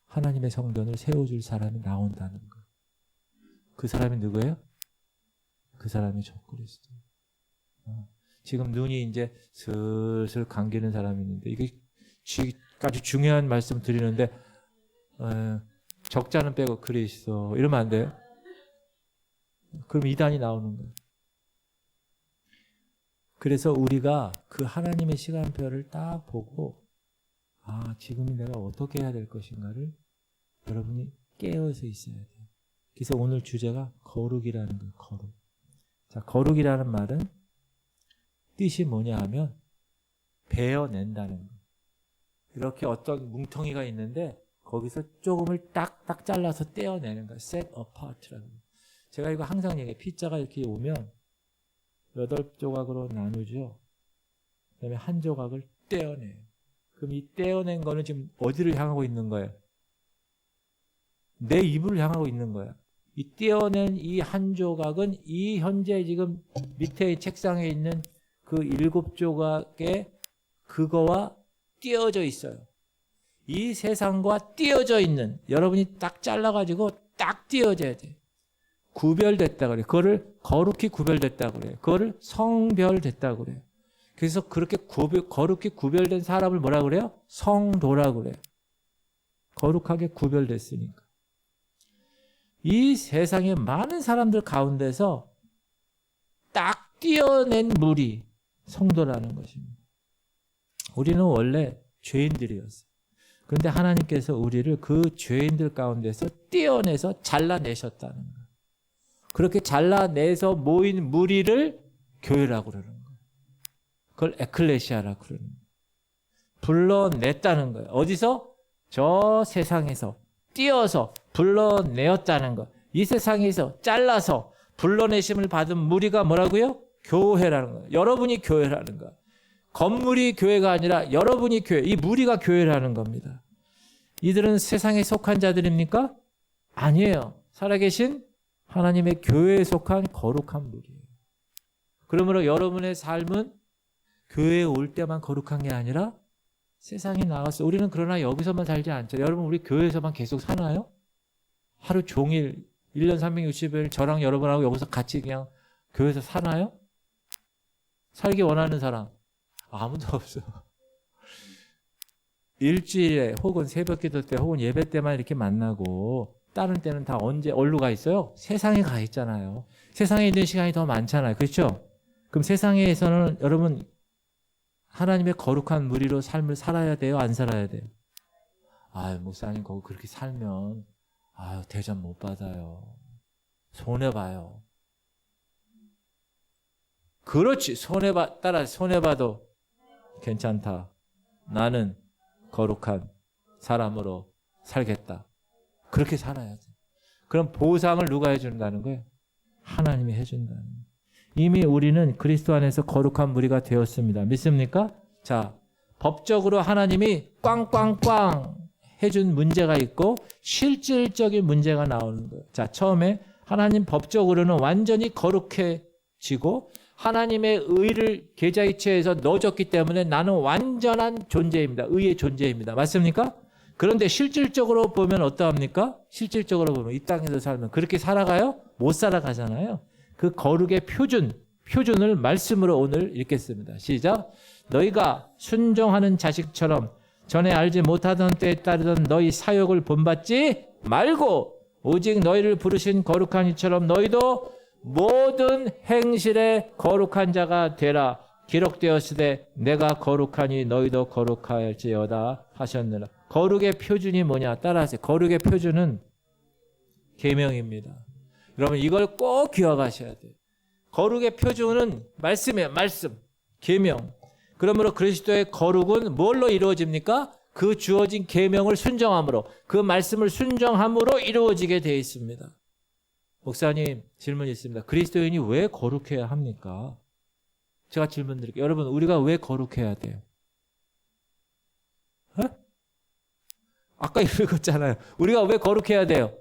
하나님의 성전을 세워줄 사람이 나온다는 거. 그 사람이 누구예요? 그 사람이 적그리스도. 지금 눈이 이제 슬슬 감기는 사람이 있는데 이게 아주 중요한 말씀 드리는데 적자는 빼고 그리스도 이러면 안 돼요? 그럼 이단이 나오는 거예요. 그래서 우리가 그 하나님의 시간표를 딱 보고 지금이 내가 어떻게 해야 될 것인가를 여러분이 깨어서 있어야 돼요. 그래서 오늘 주제가 거룩이라는 거예요. 거룩. 자, 거룩이라는 말은 뜻이 뭐냐 하면 베어낸다는 거예요. 이렇게 어떤 뭉텅이가 있는데 거기서 조금을 딱딱 잘라서 떼어내는 거예요. set apart라는 거예요. 제가 이거 항상 얘기해요. 피자가 이렇게 오면 8조각으로 나누죠. 그 다음에 한 조각을 떼어내요. 그럼 이 떼어낸 거는 지금 어디를 향하고 있는 거예요? 내 입을 향하고 있는 거야. 이 떼어낸 이 한 조각은 이 현재 지금 밑에 책상에 있는 그 7조각의 그거와 띄어져 있어요. 이 세상과 띄어져 있는 여러분이 딱 잘라가지고 딱 띄어져야 돼. 구별됐다 그래요. 그거를 거룩히 구별됐다 그래요. 그거를 성별됐다 그래요. 그래서 그렇게 거룩히 구별된 사람을 뭐라 그래요? 성도라 그래요. 거룩하게 구별됐으니까. 이 세상의 많은 사람들 가운데서 딱 띄어낸 무리 성도라는 것입니다. 우리는 원래 죄인들이었어요. 그런데 하나님께서 우리를 그 죄인들 가운데서 띄어내서 잘라내셨다는 거예요. 그렇게 잘라내서 모인 무리를 교회라고 그러는 거예요. 그걸 에클레시아라 그러는 거예요. 불러냈다는 거예요. 어디서? 저 세상에서 띄어서 불러내었다는 거. 이 세상에서 잘라서 불러내심을 받은 무리가 뭐라고요? 교회라는 거예요. 여러분이 교회라는 거예요. 건물이 교회가 아니라 여러분이 교회, 이 무리가 교회라는 겁니다. 이들은 세상에 속한 자들입니까? 아니에요. 살아계신 하나님의 교회에 속한 거룩한 무리예요. 그러므로 여러분의 삶은 교회에 올 때만 거룩한 게 아니라 세상에 나가서, 우리는 그러나 여기서만 살지 않죠. 여러분, 우리 교회에서만 계속 사나요? 하루 종일 1년 360일 저랑 여러분하고 여기서 같이 그냥 교회에서 사나요? 살기 원하는 사람 아무도 없어. 일주일에 혹은 새벽 기도 때 혹은 예배 때만 이렇게 만나고 다른 때는 다 언제 어디로 가 있어요? 세상에 가 있잖아요. 세상에 있는 시간이 더 많잖아요. 그렇죠? 그럼 세상에서는 여러분 하나님의 거룩한 무리로 삶을 살아야 돼요? 안 살아야 돼요? 아유, 목사님 거기 그렇게 살면 아유, 대접 못 받아요. 손해봐요. 그렇지. 따라 손해봐도 괜찮다. 나는 거룩한 사람으로 살겠다. 그렇게 살아야 돼. 그럼 보상을 누가 해준다는 거예요? 하나님이 해준다는 거예요. 이미 우리는 그리스도 안에서 거룩한 무리가 되었습니다. 믿습니까? 자, 법적으로 하나님이 꽝꽝꽝 해준 문제가 있고 실질적인 문제가 나오는 거예요. 자, 처음에 하나님 법적으로는 완전히 거룩해지고 하나님의 의를 계좌이체에서 넣어줬기 때문에 나는 완전한 존재입니다. 의의 존재입니다. 맞습니까? 그런데 실질적으로 보면 어떠합니까? 실질적으로 보면 이 땅에서 살면 그렇게 살아가요? 못 살아가잖아요. 그 거룩의 표준을 말씀으로 오늘 읽겠습니다. 시작. 너희가 순종하는 자식처럼 전에 알지 못하던 때에 따르던 너희 사욕을 본받지 말고 오직 너희를 부르신 거룩한 이처럼 너희도 모든 행실에 거룩한 자가 되라. 기록되었으되 내가 거룩하니 너희도 거룩할지어다 하셨느라. 거룩의 표준이 뭐냐? 따라하세요. 거룩의 표준은 계명입니다. 여러분 이걸 꼭 기억하셔야 돼요. 거룩의 표준은 말씀이에요. 말씀, 계명. 그러므로 그리스도의 거룩은 뭘로 이루어집니까? 그 주어진 계명을 순종함으로, 그 말씀을 순종함으로 이루어지게 되어 있습니다. 목사님 질문이 있습니다. 그리스도인이 왜 거룩해야 합니까? 제가 질문 드릴게요. 여러분 우리가 왜 거룩해야 돼요? 아까 읽었잖아요. 우리가 왜 거룩해야 돼요?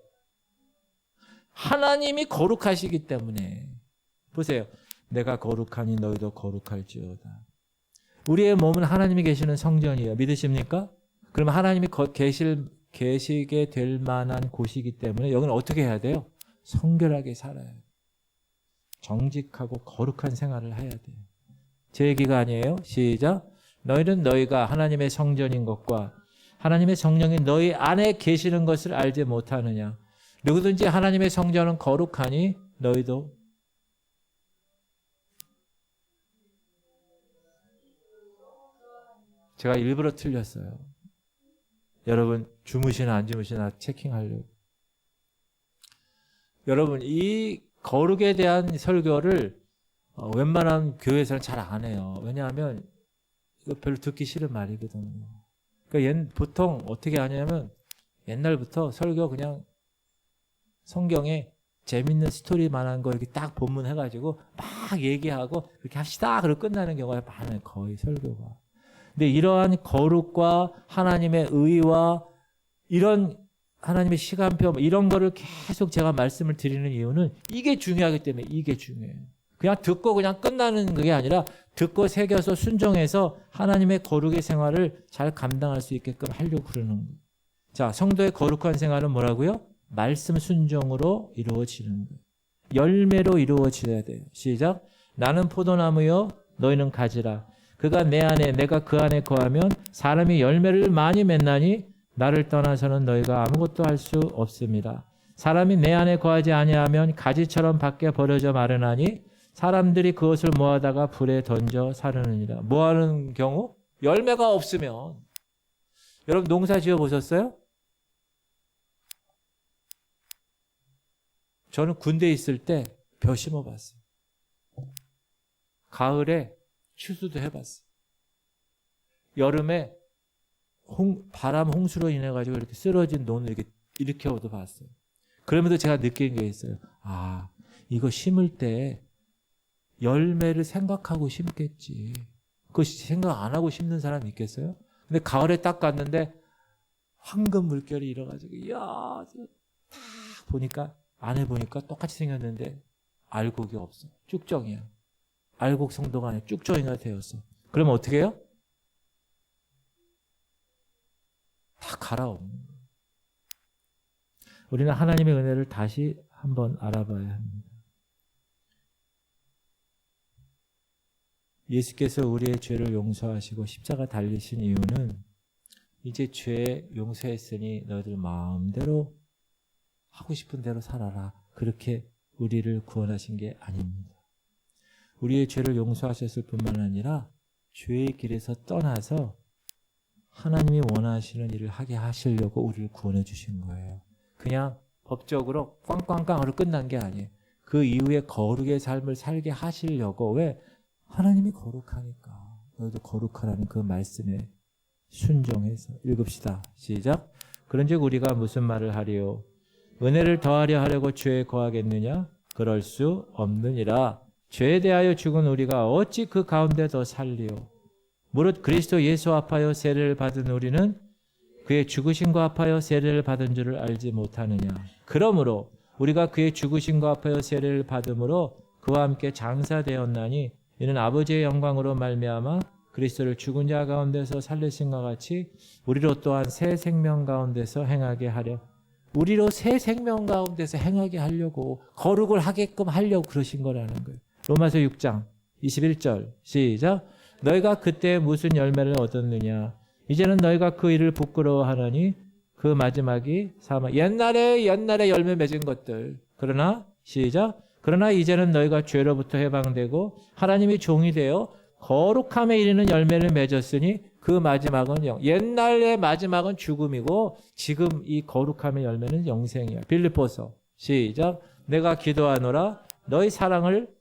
하나님이 거룩하시기 때문에. 보세요. 내가 거룩하니 너희도 거룩할지어다. 우리의 몸은 하나님이 계시는 성전이에요. 믿으십니까? 그러면 하나님이 계시게 될 만한 곳이기 때문에 여기는 어떻게 해야 돼요? 성결하게 살아야 돼요. 정직하고 거룩한 생활을 해야 돼요. 제 얘기가 아니에요. 시작. 너희는 너희가 하나님의 성전인 것과 하나님의 성령이 너희 안에 계시는 것을 알지 못하느냐. 누구든지 하나님의 성전은 거룩하니 너희도. 제가 일부러 틀렸어요. 여러분 주무시나 안 주무시나 체킹하려고. 여러분 이 거룩에 대한 설교를 웬만한 교회에서는 잘 안 해요. 왜냐하면 이거 별로 듣기 싫은 말이거든요. 그러니까 보통 어떻게 하냐면 옛날부터 설교 그냥 성경에 재밌는 스토리만한 거 이렇게 딱 본문해가지고 막 얘기하고 그렇게 합시다 그러고 끝나는 경우가 많아요. 거의 설교가. 근데 이러한 거룩과 하나님의 의와 이런 하나님의 시간표 이런 거를 계속 제가 말씀을 드리는 이유는 이게 중요하기 때문에. 이게 중요해요. 그냥 듣고 그냥 끝나는 게 아니라 듣고 새겨서 순종해서 하나님의 거룩의 생활을 잘 감당할 수 있게끔 하려고 그러는 거예요. 자, 성도의 거룩한 생활은 뭐라고요? 말씀 순종으로 이루어지는 거예요. 열매로 이루어져야 돼요. 시작. 나는 포도나무요 너희는 가지라. 그가 내 안에 내가 그 안에 거하면 사람이 열매를 많이 맺나니 나를 떠나서는 너희가 아무것도 할 수 없습니다. 사람이 내 안에 거하지 아니하면 가지처럼 밖에 버려져 마르나니 사람들이 그것을 모아다가 불에 던져 사르느니라. 모아는 경우 열매가 없으면. 여러분 농사 지어 보셨어요? 저는 군대에 있을 때 벼 심어봤어요. 가을에 추수도 해봤어요. 여름에 바람 홍수로 인해 가지고 이렇게 쓰러진 논을 이렇게 일으켜도 봤어요. 그러면서 제가 느낀 게 있어요. 아, 이거 심을 때 열매를 생각하고 심겠지. 그거 생각 안 하고 심는 사람 있겠어요? 근데 가을에 딱 갔는데 황금 물결이 일어가지고 이야, 딱 보니까 안에 보니까 똑같이 생겼는데 알곡이 없어. 쭉정이야. 알곡 성도가 아니라 쭉정이가 되었어. 그러면 어떻게 해요? 다 갈아엎는 거예요. 우리는 하나님의 은혜를 다시 한번 알아봐야 합니다. 예수께서 우리의 죄를 용서하시고 십자가 달리신 이유는 이제 죄 용서했으니 너희들 마음대로 하고 싶은 대로 살아라. 그렇게 우리를 구원하신 게 아닙니다. 우리의 죄를 용서하셨을 뿐만 아니라 죄의 길에서 떠나서 하나님이 원하시는 일을 하게 하시려고 우리를 구원해 주신 거예요. 그냥 법적으로 꽝꽝꽝으로 끝난 게 아니에요. 그 이후에 거룩의 삶을 살게 하시려고. 왜? 하나님이 거룩하니까. 너희도 거룩하라는 그 말씀에 순종해서 읽읍시다. 시작. 그런즉 우리가 무슨 말을 하리요? 은혜를 더하려 하려고 죄에 거하겠느냐? 그럴 수 없느니라. 죄에 대하여 죽은 우리가 어찌 그 가운데 더 살리요? 무릇 그리스도 예수 합하여 세례를 받은 우리는 그의 죽으심과 합하여 세례를 받은 줄을 알지 못하느냐? 그러므로 우리가 그의 죽으심과 합하여 세례를 받음으로 그와 함께 장사되었나니 이는 아버지의 영광으로 말미암아 그리스도를 죽은 자 가운데서 살리신과 같이 우리로 또한 새 생명 가운데서 행하게 하려. 우리로 새 생명 가운데서 행하게 하려고, 거룩을 하게끔 하려고 그러신 거라는 거예요. 로마서 6장 21절 시작. 너희가 그때 무슨 열매를 얻었느냐? 이제는 너희가 그 일을 부끄러워하느니 그 마지막이 사망. 옛날에 열매 맺은 것들. 그러나 시작. 그러나 이제는 너희가 죄로부터 해방되고 하나님이 종이 되어 거룩함에 이르는 열매를 맺었으니 그 마지막은 옛날의 마지막은 죽음이고 지금 이 거룩함의 열매는 영생이야. 빌립보서 시작. 내가 기도하노라 너희 사랑을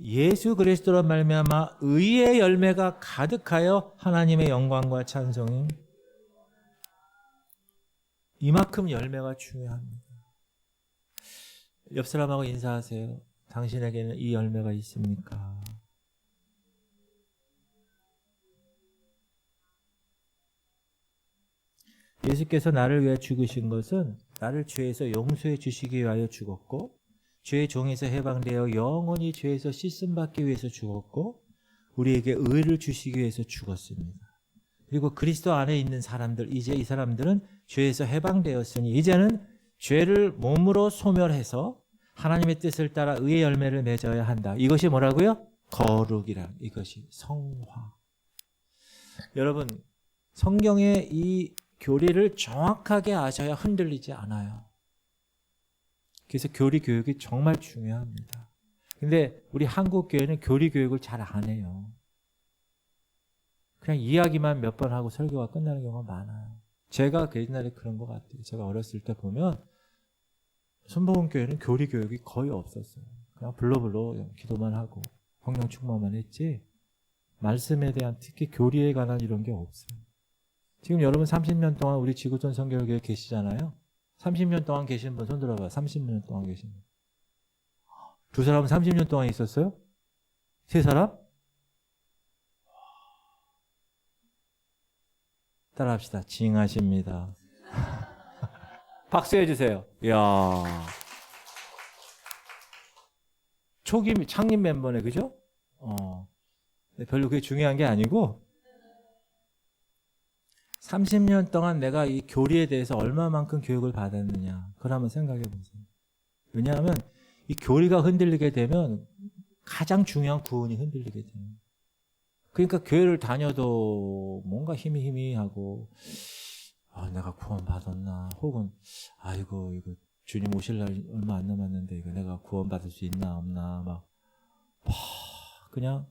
예수 그리스도로 말미암아 의의 열매가 가득하여 하나님의 영광과 찬송이. 이만큼 열매가 중요합니다. 옆 사람하고 인사하세요. 당신에게는 이 열매가 있습니까? 예수께서 나를 위해 죽으신 것은 나를 죄에서 용서해 주시기 위하여 죽었고, 죄의 종에서 해방되어 영원히 죄에서 씻음받기 위해서 죽었고, 우리에게 의를 주시기 위해서 죽었습니다. 그리고 그리스도 안에 있는 사람들, 이제 이 사람들은 죄에서 해방되었으니 이제는 죄를 몸으로 소멸해서 하나님의 뜻을 따라 의의 열매를 맺어야 한다. 이것이 뭐라고요? 거룩이란, 이것이 성화. 여러분, 성경의 이 교리를 정확하게 아셔야 흔들리지 않아요. 그래서 교리 교육이 정말 중요합니다. 근데 우리 한국 교회는 교리 교육을 잘 안 해요. 그냥 이야기만 몇 번 하고 설교가 끝나는 경우가 많아요. 제가 그 옛날에 그런 것 같아요. 제가 어렸을 때 보면 순복음 교회는 교리 교육이 거의 없었어요. 그냥 불러불러 기도만 하고 성령 충만만 했지 말씀에 대한, 특히 교리에 관한 이런 게 없어요. 지금 여러분 30년 동안 우리 지구촌 선교교회 계시잖아요. 30년 동안 계신 분 손 들어봐요. 30년 동안 계신 분. 두 사람은 30년 동안 있었어요? 세 사람? 따라합시다. 징하십니다. 박수해 주세요. 이야. 초기 창립 멤버네, 그죠? 별로 그게 중요한 게 아니고 30년 동안 내가 이 교리에 대해서 얼마만큼 교육을 받았느냐. 그걸 한번 생각해 보세요. 왜냐하면 이 교리가 흔들리게 되면 가장 중요한 구원이 흔들리게 돼요. 그러니까 교회를 다녀도 뭔가 희미하고 내가 구원 받았나, 혹은 아이고 이거 주님 오실 날 얼마 안 남았는데 이거 내가 구원 받을 수 있나 없나 막 그냥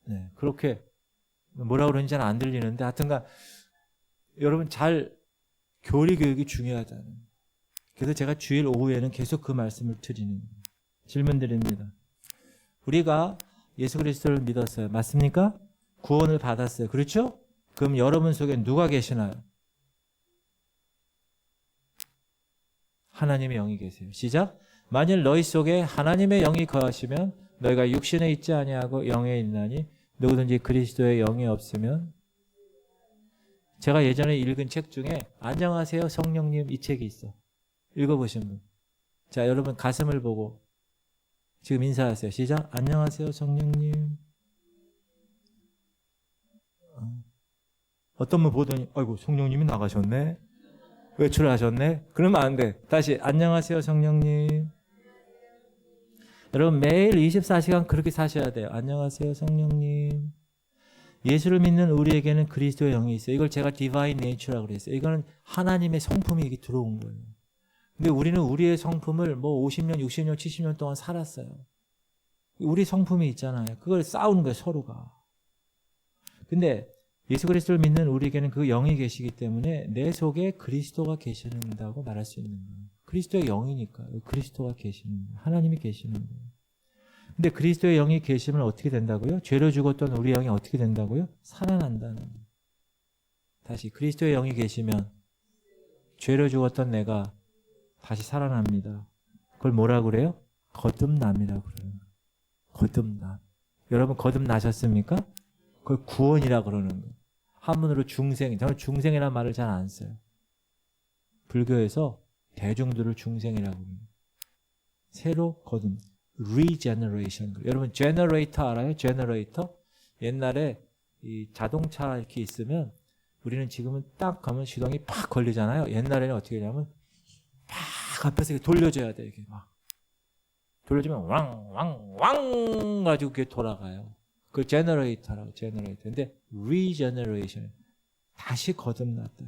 네, 그렇게 뭐라 그러는지 잘 안 들리는데 하여튼간 여러분 잘 교리 교육이 중요하다는. 그래서 제가 주일 오후에는 계속 그 말씀을 드리는 질문 드립니다. 우리가 예수 그리스도를 믿었어요. 맞습니까? 구원을 받았어요. 그렇죠? 그럼 여러분 속에 누가 계시나요? 하나님의 영이 계세요. 시작. 만일 너희 속에 하나님의 영이 거하시면 너희가 육신에 있지 아니하고 영에 있나니 누구든지 그리스도의 영이 없으면. 제가 예전에 읽은 책 중에 안녕하세요 성령님 이 책이 있어. 읽어보신 분. 자, 여러분 가슴을 보고 지금 인사하세요. 시작. 안녕하세요 성령님. 어떤 분 보더니 아이고 성령님이 나가셨네. 외출하셨네. 그러면 안 돼. 다시 안녕하세요 성령님. 여러분 매일 24시간 그렇게 사셔야 돼요. 안녕하세요 성령님. 예수를 믿는 우리에게는 그리스도의 영이 있어요. 이걸 제가 디바인 네이처라고 그랬어요. 이거는 하나님의 성품이 이게 들어온 거예요. 근데 우리는 우리의 성품을 뭐 50년, 60년, 70년 동안 살았어요. 우리 성품이 있잖아요. 그걸 싸우는 거예요, 서로가. 근데 예수 그리스도를 믿는 우리에게는 그 영이 계시기 때문에 내 속에 그리스도가 계시는다고 말할 수 있는 거예요. 그리스도의 영이니까 그리스도가 계시는 거예요. 하나님이 계시는 거예요. 근데 그리스도의 영이 계시면 어떻게 된다고요? 죄로 죽었던 우리 영이 어떻게 된다고요? 살아난다는 거예요. 다시 그리스도의 영이 계시면 죄로 죽었던 내가 다시 살아납니다. 그걸 뭐라고 그래요? 거듭남이라고 그래요. 거듭남. 여러분 거듭나셨습니까? 그걸 구원이라고 그러는 거예요. 한문으로 중생. 저는 중생이라는 말을 잘 안 써요. 불교에서 대중들을 중생이라고 해요. 새로 거듭. regeneration. 여러분 제너레이터 알아요? 제너레이터? 옛날에 이 자동차 이렇게 있으면 우리는 지금은 딱 가면 시동이 팍 걸리잖아요. 옛날에는 어떻게 하냐면 팍 앞에서 돌려줘야 돼. 이렇게 막 돌려주면 왕 가지고 그게 돌아가요. 그 제너레이터라고 제너레이터. 근데 regeneration. 다시 거듭났다.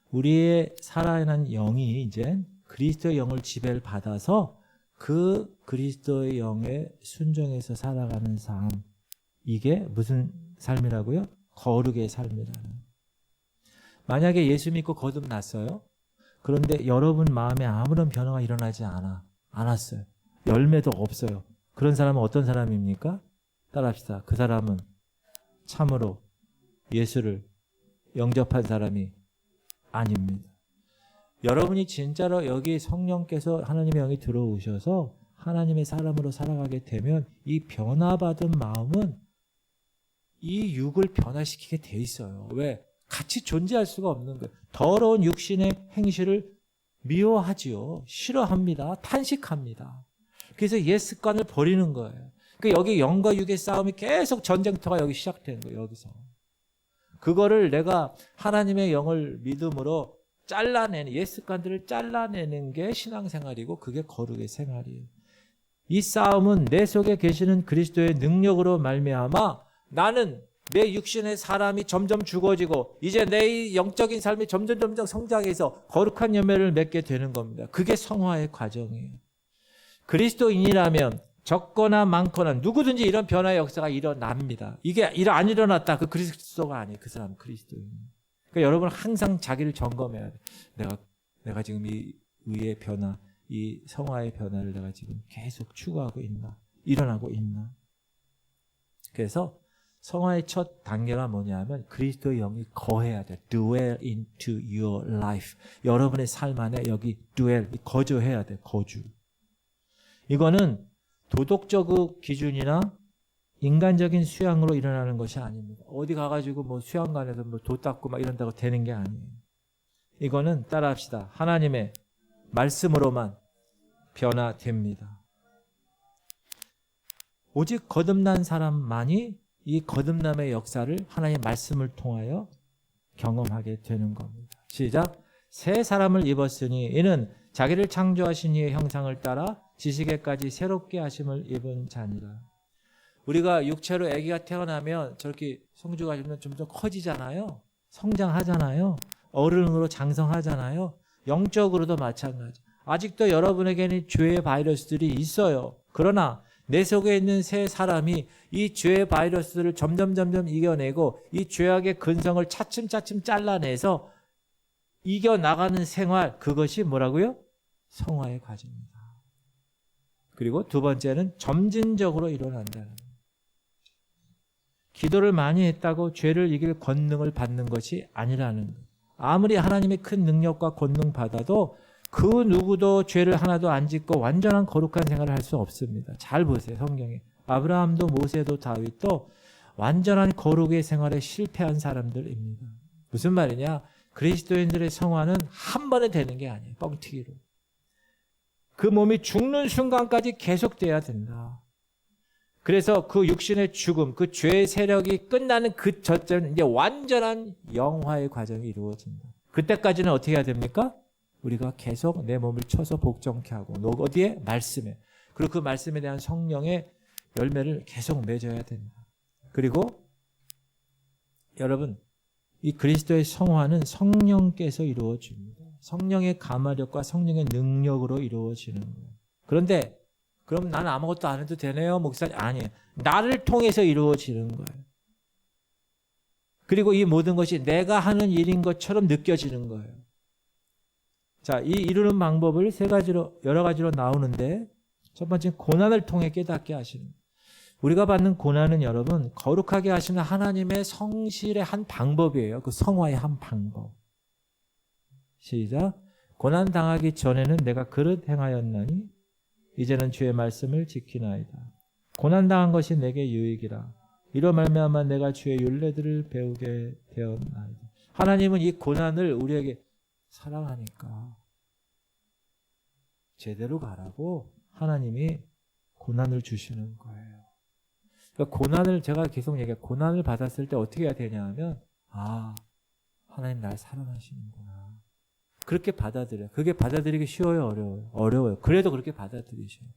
우리의 살아난 영이 이제 그리스도의 영을 지배를 받아서 그 그리스도의 영에 순종해서 살아가는 삶. 이게 무슨 삶이라고요? 거룩의 삶이라는. 만약에 예수 믿고 거듭났어요. 그런데 여러분 마음에 아무런 변화가 일어나지 않았어요. 열매도 없어요. 그런 사람은 어떤 사람입니까? 따라합시다. 그 사람은 참으로 예수를 영접한 사람이 아닙니다. 여러분이 진짜로 여기 성령께서 하나님의 영이 들어오셔서 하나님의 사람으로 살아가게 되면 이 변화받은 마음은 이 육을 변화시키게 돼 있어요. 왜? 같이 존재할 수가 없는 거예요. 더러운 육신의 행실을 미워하지요. 싫어합니다. 탄식합니다. 그래서 옛 습관을 버리는 거예요. 그러니까 여기 영과 육의 싸움이 계속 전쟁터가 여기 시작되는 거예요. 여기서. 그거를 내가 하나님의 영을 믿음으로 잘라내는, 옛 습관들을 잘라내는 게 신앙생활이고 그게 거룩의 생활이에요. 이 싸움은 내 속에 계시는 그리스도의 능력으로 말미암아 나는 내 육신의 사람이 점점 죽어지고 이제 내 영적인 삶이 점점 성장해서 거룩한 열매를 맺게 되는 겁니다. 그게 성화의 과정이에요. 그리스도인이라면 적거나 많거나 누구든지 이런 변화의 역사가 일어납니다. 이게 안 일어났다. 그 그리스도가 아니에요. 그 사람은 그리스도인. 그러니까 여러분은 항상 자기를 점검해야 돼. 내가 지금 이 의의 변화, 이 성화의 변화를 내가 지금 계속 추구하고 있나? 일어나고 있나? 그래서 성화의 첫 단계가 뭐냐면 그리스도의 영이 거해야 돼. dwell into your life. 여러분의 삶 안에 여기 dwell, 거주해야 돼. 거주. 이거는 도덕적 기준이나 인간적인 수양으로 일어나는 것이 아닙니다. 어디 가가지고 뭐 수양관에서 뭐 도 닦고 막 이런다고 되는 게 아니에요. 이거는 따라합시다. 하나님의 말씀으로만 변화됩니다. 오직 거듭난 사람만이 이 거듭남의 역사를 하나님의 말씀을 통하여 경험하게 되는 겁니다. 시작. 새 사람을 입었으니 이는 자기를 창조하신 이의 형상을 따라 지식에까지 새롭게 하심을 입은 자니라. 우리가 육체로 아기가 태어나면 저렇게 성주가 되면 좀 더 커지잖아요. 성장하잖아요. 어른으로 장성하잖아요. 영적으로도 마찬가지. 아직도 여러분에게는 죄의 바이러스들이 있어요. 그러나 내 속에 있는 새 사람이 이 죄의 바이러스를 점점 이겨내고 이 죄악의 근성을 차츰 잘라내서 이겨나가는 생활, 그것이 뭐라고요? 성화의 과정입니다. 그리고 두 번째는 점진적으로 일어난다는 거예요. 기도를 많이 했다고 죄를 이길 권능을 받는 것이 아니라는 거예요. 아무리 하나님의 큰 능력과 권능 받아도 그 누구도 죄를 하나도 안 짓고 완전한 거룩한 생활을 할 수 없습니다. 잘 보세요. 성경에. 아브라함도 모세도 다윗도 완전한 거룩의 생활에 실패한 사람들입니다. 무슨 말이냐? 그리스도인들의 성화는 한 번에 되는 게 아니에요. 뻥튀기로. 그 몸이 죽는 순간까지 계속돼야 된다. 그래서 그 육신의 죽음, 그 죄의 세력이 끝나는 그 저점은 이제 완전한 영화의 과정이 이루어진다. 그때까지는 어떻게 해야 됩니까? 우리가 계속 내 몸을 쳐서 복종케 하고 어디에? 말씀에. 그리고 그 말씀에 대한 성령의 열매를 계속 맺어야 된다. 그리고 여러분, 이 그리스도의 성화는 성령께서 이루어집니다. 성령의 감화력과 성령의 능력으로 이루어지는 거예요. 그런데 그럼 나는 아무것도 안 해도 되네요, 목사님? 아니에요. 나를 통해서 이루어지는 거예요. 그리고 이 모든 것이 내가 하는 일인 것처럼 느껴지는 거예요. 자, 이 이루는 방법을 여러 가지로 나오는데, 첫 번째는 고난을 통해 깨닫게 하시는 거예요. 우리가 받는 고난은 여러분, 거룩하게 하시는 하나님의 성실의 한 방법이에요. 그 성화의 한 방법. 시작. 고난 당하기 전에는 내가 그릇 행하였나니 이제는 주의 말씀을 지키나이다. 고난 당한 것이 내게 유익이라. 이로 말미암아 내가 주의 율례들을 배우게 되었나이다. 하나님은 이 고난을 우리에게 사랑하니까 제대로 가라고 하나님이 고난을 주시는 거예요. 그러니까 고난을 제가 계속 얘기해요. 고난을 받았을 때 어떻게 해야 되냐 하면 하나님 날 사랑하시는구나. 그렇게 받아들여요. 그게 받아들이기 쉬워요, 어려워요? 어려워요. 그래도 그렇게 받아들이셔요.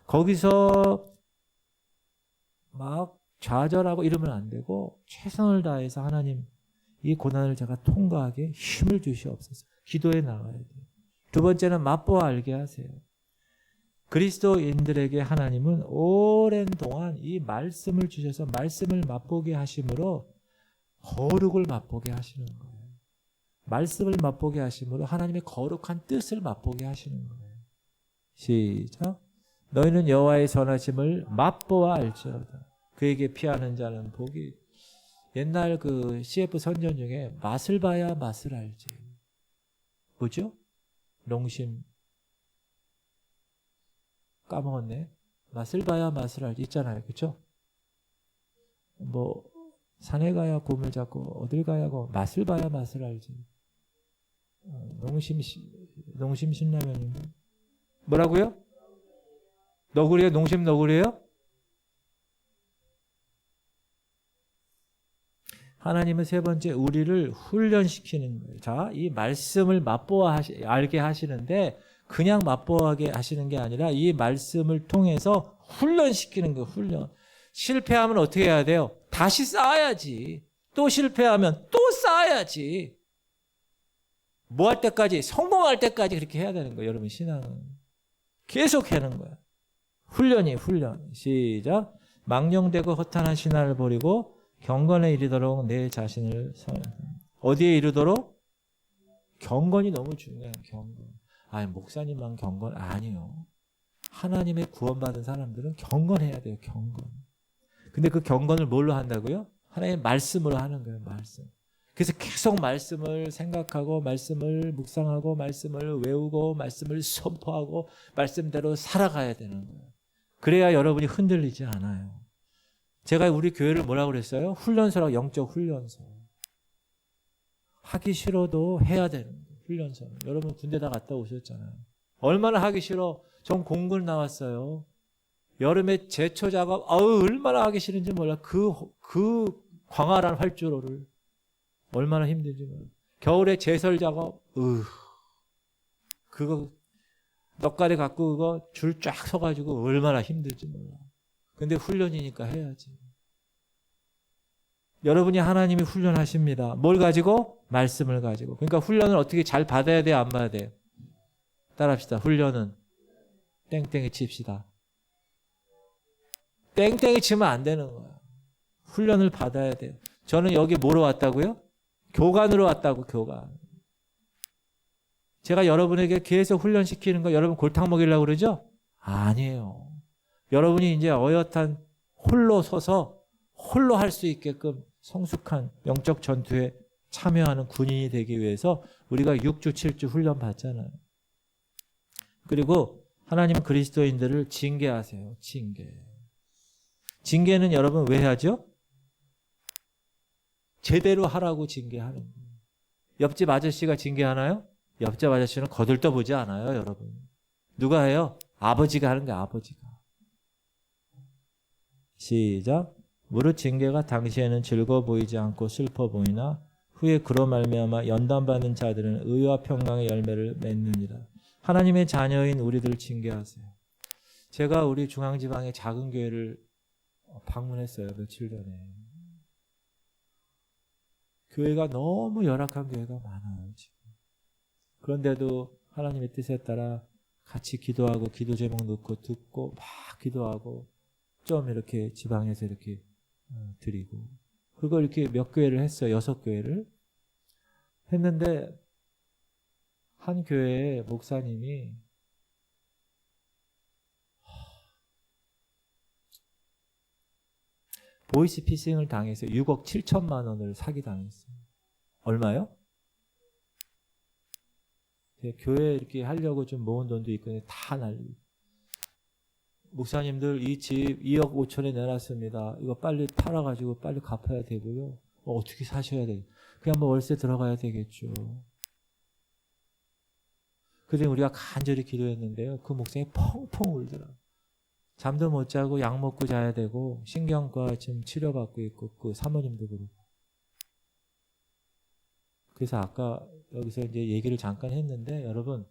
거기서 막 좌절하고 이러면 안 되고 최선을 다해서 하나님 이 고난을 제가 통과하게 힘을 주시옵소서. 기도에 나가야 돼요. 두 번째는 맛보아 알게 하세요. 그리스도인들에게 하나님은 오랜 동안 이 말씀을 주셔서 말씀을 맛보게 하심으로 거룩을 맛보게 하시는 거예요. 말씀을 맛보게 하심으로 하나님의 거룩한 뜻을 맛보게 하시는 거예요. 시작. 너희는 여호와의 선하심을 맛보아 알지어다. 그에게 피하는 자는 복이. 옛날 그 CF 선전 중에 맛을 봐야 맛을 알지. 뭐죠? 농심. 까먹었네. 맛을 봐야 맛을 알지 있잖아요. 그렇죠? 뭐 산에 가야 곰을 잡고 어딜 가야 맛을 봐야 맛을 알지. 농심 신라면인가? 뭐라고요? 너구리요? 농심 너구리요? 하나님은 세 번째 우리를 훈련시키는 거예요. 자, 이 말씀을 맛보아 알게 하시는데 그냥 맛보아하게 하시는 게 아니라 이 말씀을 통해서 훈련시키는 거예요. 훈련. 실패하면 어떻게 해야 돼요? 다시 쌓아야지. 또 실패하면 또 쌓아야지. 뭐 할 때까지? 성공할 때까지 그렇게 해야 되는 거예요. 여러분 신앙은. 계속 하는 거야. 훈련이 훈련. 시작. 망령되고 허탄한 신화를 버리고 경건에 이르도록 내 자신을 어디에 이르도록? 경건이 너무 중요해요. 경건. 아니 목사님만 경건 아니요. 하나님의 구원받은 사람들은 경건해야 돼요. 경건. 근데 그 경건을 뭘로 한다고요? 하나님의 말씀으로 하는 거예요. 말씀. 그래서 계속 말씀을 생각하고 말씀을 묵상하고 말씀을 외우고 말씀을 선포하고 말씀대로 살아가야 되는 거예요. 그래야 여러분이 흔들리지 않아요. 제가 우리 교회를 뭐라고 그랬어요? 훈련소라고. 영적 훈련소. 하기 싫어도 해야 되는 거예요. 훈련소는. 여러분 군대 다 갔다 오셨잖아요. 얼마나 하기 싫어. 전 공군 나왔어요. 여름에 제초 작업 얼마나 하기 싫은지 몰라. 그 광활한 활주로를 얼마나 힘든지 몰라. 겨울에 제설 작업 그거 넉가리 갖고 그거 줄 쫙 서가지고 얼마나 힘들지 몰라. 근데 훈련이니까 해야지. 여러분이 하나님이 훈련하십니다. 뭘 가지고? 말씀을 가지고. 그러니까 훈련을 어떻게 잘 받아야 돼요? 안 받아야 돼요? 따라합시다. 훈련은 땡땡이 칩시다. 땡땡이 치면 안 되는 거야. 훈련을 받아야 돼요. 저는 여기 뭐로 왔다고요? 교관으로 왔다고, 교관. 제가 여러분에게 계속 훈련시키는 거 여러분 골탕 먹이려고 그러죠? 아니에요. 여러분이 이제 어엿한 홀로 서서 홀로 할 수 있게끔 성숙한 영적 전투에 참여하는 군인이 되기 위해서 우리가 6주, 7주 훈련 받잖아요. 그리고 하나님은 그리스도인들을 징계하세요. 징계. 징계는 여러분 왜 하죠? 제대로 하라고 징계하는 거예요. 옆집 아저씨가 징계하나요? 옆집 아저씨는 거들떠보지 않아요, 여러분. 누가 해요? 아버지가 하는 거예요, 아버지가. 시작. 무릇 징계가 당시에는 즐거워 보이지 않고 슬퍼 보이나 후에 그로 말미암아 연단받는 자들은 의와 평강의 열매를 맺느니라. 하나님의 자녀인 우리들을 징계하세요. 제가 우리 중앙지방의 작은 교회를 방문했어요, 며칠 전에. 교회가 너무 열악한 교회가 많아요, 지금. 그런데도 하나님의 뜻에 따라 같이 기도하고 기도 제목 넣고 듣고 막 기도하고 좀 이렇게 지방에서 이렇게 드리고 그걸 이렇게 몇 교회를 했어요. 6교회를 했는데 한 교회의 목사님이 보이스피싱을 당해서 6억 7천만 원을 사기당했어요. 얼마요? 교회 이렇게 하려고 좀 모은 돈도 있고 다 날리고. 목사님들 이 집 2억 5천에 내놨습니다. 이거 빨리 팔아가지고 빨리 갚아야 되고요. 어떻게 사셔야 돼요? 그냥 뭐 월세 들어가야 되겠죠. 그래서 우리가 간절히 기도했는데요. 그 목사님이 펑펑 울더라고요. 잠도 못 자고 약 먹고 자야 되고 신경과 지금 치료받고 있고 그 사모님도 그렇고. 그래서 아까 여기서 이제 얘기를 잠깐 했는데 여러분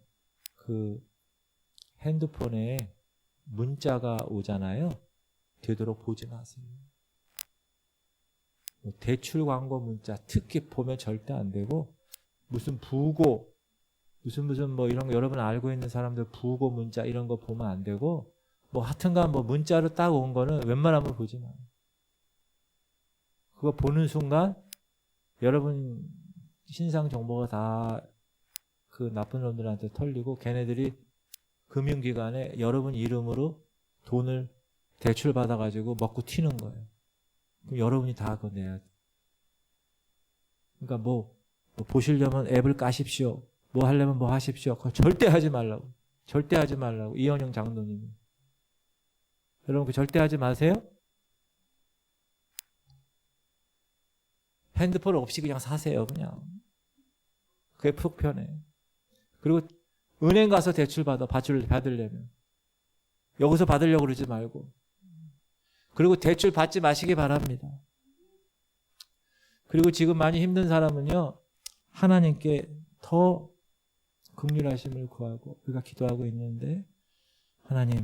그 핸드폰에 문자가 오잖아요. 되도록 보지 마세요. 대출 광고 문자 특히 보면 절대 안 되고 무슨 부고 무슨 뭐 이런 거 여러분 알고 있는 사람들 부고 문자 이런 거 보면 안 되고 뭐 하여튼간 뭐 문자로 딱 온 거는 웬만하면 보지 마. 그거 보는 순간 여러분 신상 정보가 다 그 나쁜 놈들한테 털리고 걔네들이 금융기관에 여러분 이름으로 돈을 대출 받아가지고 먹고 튀는 거예요. 그럼 여러분이 다 그거 내야 돼. 그러니까 뭐 보시려면 앱을 까십시오. 뭐 하려면 뭐 하십시오. 그거 절대 하지 말라고. 절대 하지 말라고. 이현영 장로님이. 여러분 그 절대 하지 마세요. 핸드폰 없이 그냥 사세요. 그냥. 그게 푹 편해. 그리고 은행 가서 대출 받으려면 여기서 받으려고 그러지 말고. 그리고 대출 받지 마시기 바랍니다. 그리고 지금 많이 힘든 사람은요. 하나님께 더 긍휼하심을 구하고 우리가 기도하고 있는데 하나님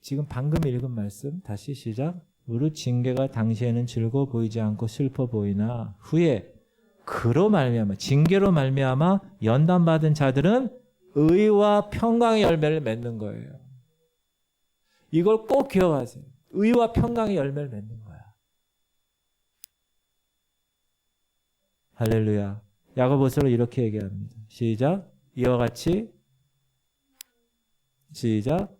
지금 방금 읽은 말씀 다시 시작. 무릇 징계가 당시에는 즐거워 보이지 않고 슬퍼 보이나 후에 그로 말미암아 징계로 말미암아 연단받은 자들은 의와 평강의 열매를 맺는 거예요. 이걸 꼭 기억하세요. 의와 평강의 열매를 맺는 거야. 할렐루야. 야고보서로 이렇게 얘기합니다. 시작. 이와 같이 시작.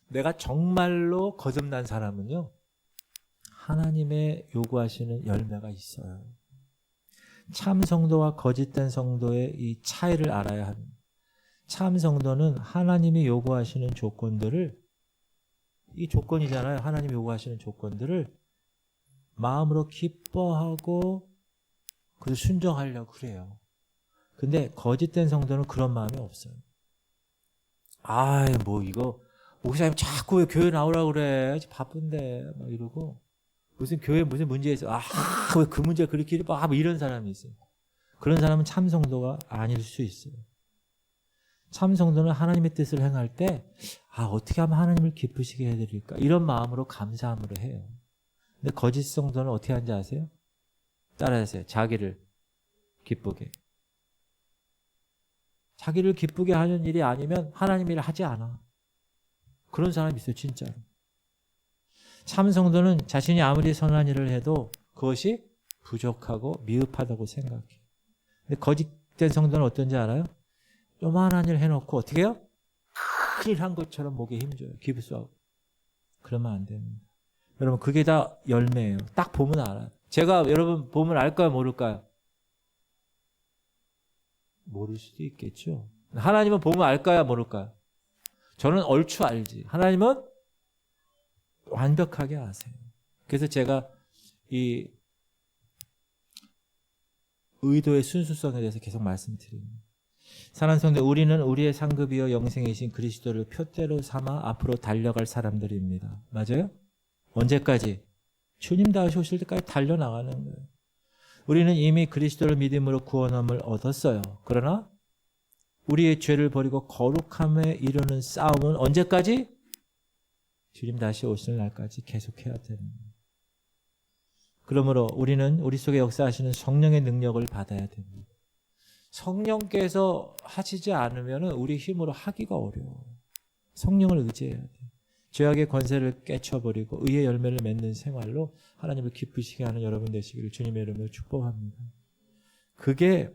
내가 정말로 거듭난 사람은요. 하나님의 요구하시는 열매가 있어요. 참 성도와 거짓된 성도의 이 차이를 알아야 합니다. 참 성도는 하나님이 요구하시는 조건들을 이 조건이잖아요. 하나님이 요구하시는 조건들을 마음으로 기뻐하고 그 순종하려고 그래요. 근데 거짓된 성도는 그런 마음이 없어요. 뭐 이거 목사님 자꾸 왜 교회 나오라고 그래? 바쁜데 막 이러고 무슨 교회 무슨 문제 있어? 왜 그 문제 그렇게 뭐 이런 사람이 있어요. 그런 사람은 참 성도가 아닐 수 있어요. 참 성도는 하나님의 뜻을 행할 때 어떻게 하면 하나님을 기쁘시게 해드릴까? 이런 마음으로 감사함으로 해요. 근데 거짓 성도는 어떻게 하는지 아세요? 따라하세요. 자기를 기쁘게. 자기를 기쁘게 하는 일이 아니면 하나님 일을 하지 않아. 그런 사람이 있어요, 진짜로. 참 성도는 자신이 아무리 선한 일을 해도 그것이 부족하고 미흡하다고 생각해. 근데 거짓된 성도는 어떤지 알아요? 요만한 일 해놓고 어떻게 해요? 큰일 한 것처럼 목에 힘줘요. 기부수하고. 그러면 안 됩니다. 여러분, 그게 다 열매예요. 딱 보면 알아요. 제가 여러분 보면 알까요, 모를까요? 모를 수도 있겠죠. 하나님은 보면 알까요, 모를까요? 저는 얼추 알지. 하나님은 완벽하게 아세요. 그래서 제가 이 의도의 순수성에 대해서 계속 말씀드립니다. 사랑하는 성도, 우리는 우리의 상급이요 영생이신 그리스도를 표대로 삼아 앞으로 달려갈 사람들입니다. 맞아요? 언제까지? 주님 다시 오실 때까지 달려나가는 거예요. 우리는 이미 그리스도를 믿음으로 구원함을 얻었어요. 그러나 우리의 죄를 버리고 거룩함에 이르는 싸움은 언제까지? 주님 다시 오실 날까지 계속해야 됩니다. 그러므로 우리는 우리 속에 역사하시는 성령의 능력을 받아야 됩니다. 성령께서 하시지 않으면 우리 힘으로 하기가 어려워요. 성령을 의지해야 돼요. 죄악의 권세를 깨쳐버리고 의의 열매를 맺는 생활로 하나님을 기쁘시게 하는 여러분 되시기를 주님의 이름으로 축복합니다. 그게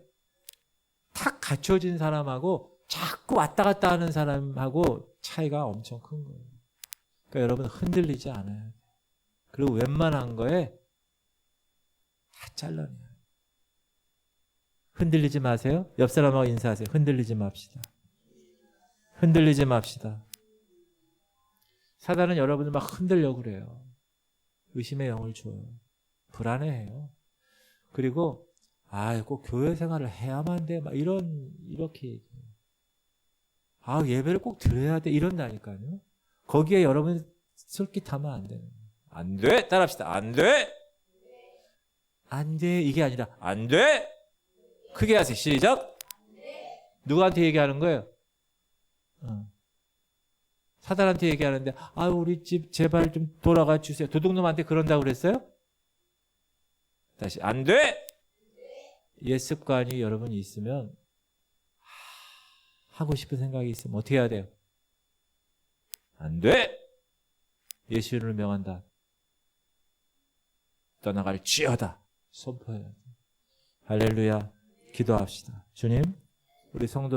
탁 갖춰진 사람하고 자꾸 왔다 갔다 하는 사람하고 차이가 엄청 큰 거예요. 그러니까 여러분 흔들리지 않아야 돼요. 그리고 웬만한 거에 다 잘라내요. 흔들리지 마세요. 옆 사람하고 인사하세요. 흔들리지 맙시다. 흔들리지 맙시다. 사단은 여러분을 막 흔들려고 그래요. 의심의 영을 줘요. 불안해해요. 그리고 꼭 교회 생활을 해야만 돼. 막 이렇게 얘기해요. 예배를 꼭 드려야 돼. 이런다니까요. 거기에 여러분 솔깃하면 안 되는 거예요. 안 돼. 따라합시다. 안 돼. 안 돼. 이게 아니라 안 돼. 크게 하세요. 시작. 누구한테 얘기하는 거예요? 사단한테 얘기하는데 우리 집 제발 좀 돌아가 주세요. 도둑놈한테 그런다고 그랬어요? 다시 안 돼. 옛 습관이 여러분이 있으면 하고 싶은 생각이 있으면 어떻게 해야 돼요? 안 돼. 예수 이름을 명한다. 떠나갈지어다. 선포해야 돼. 할렐루야. 기도합시다. 주님, 우리 성도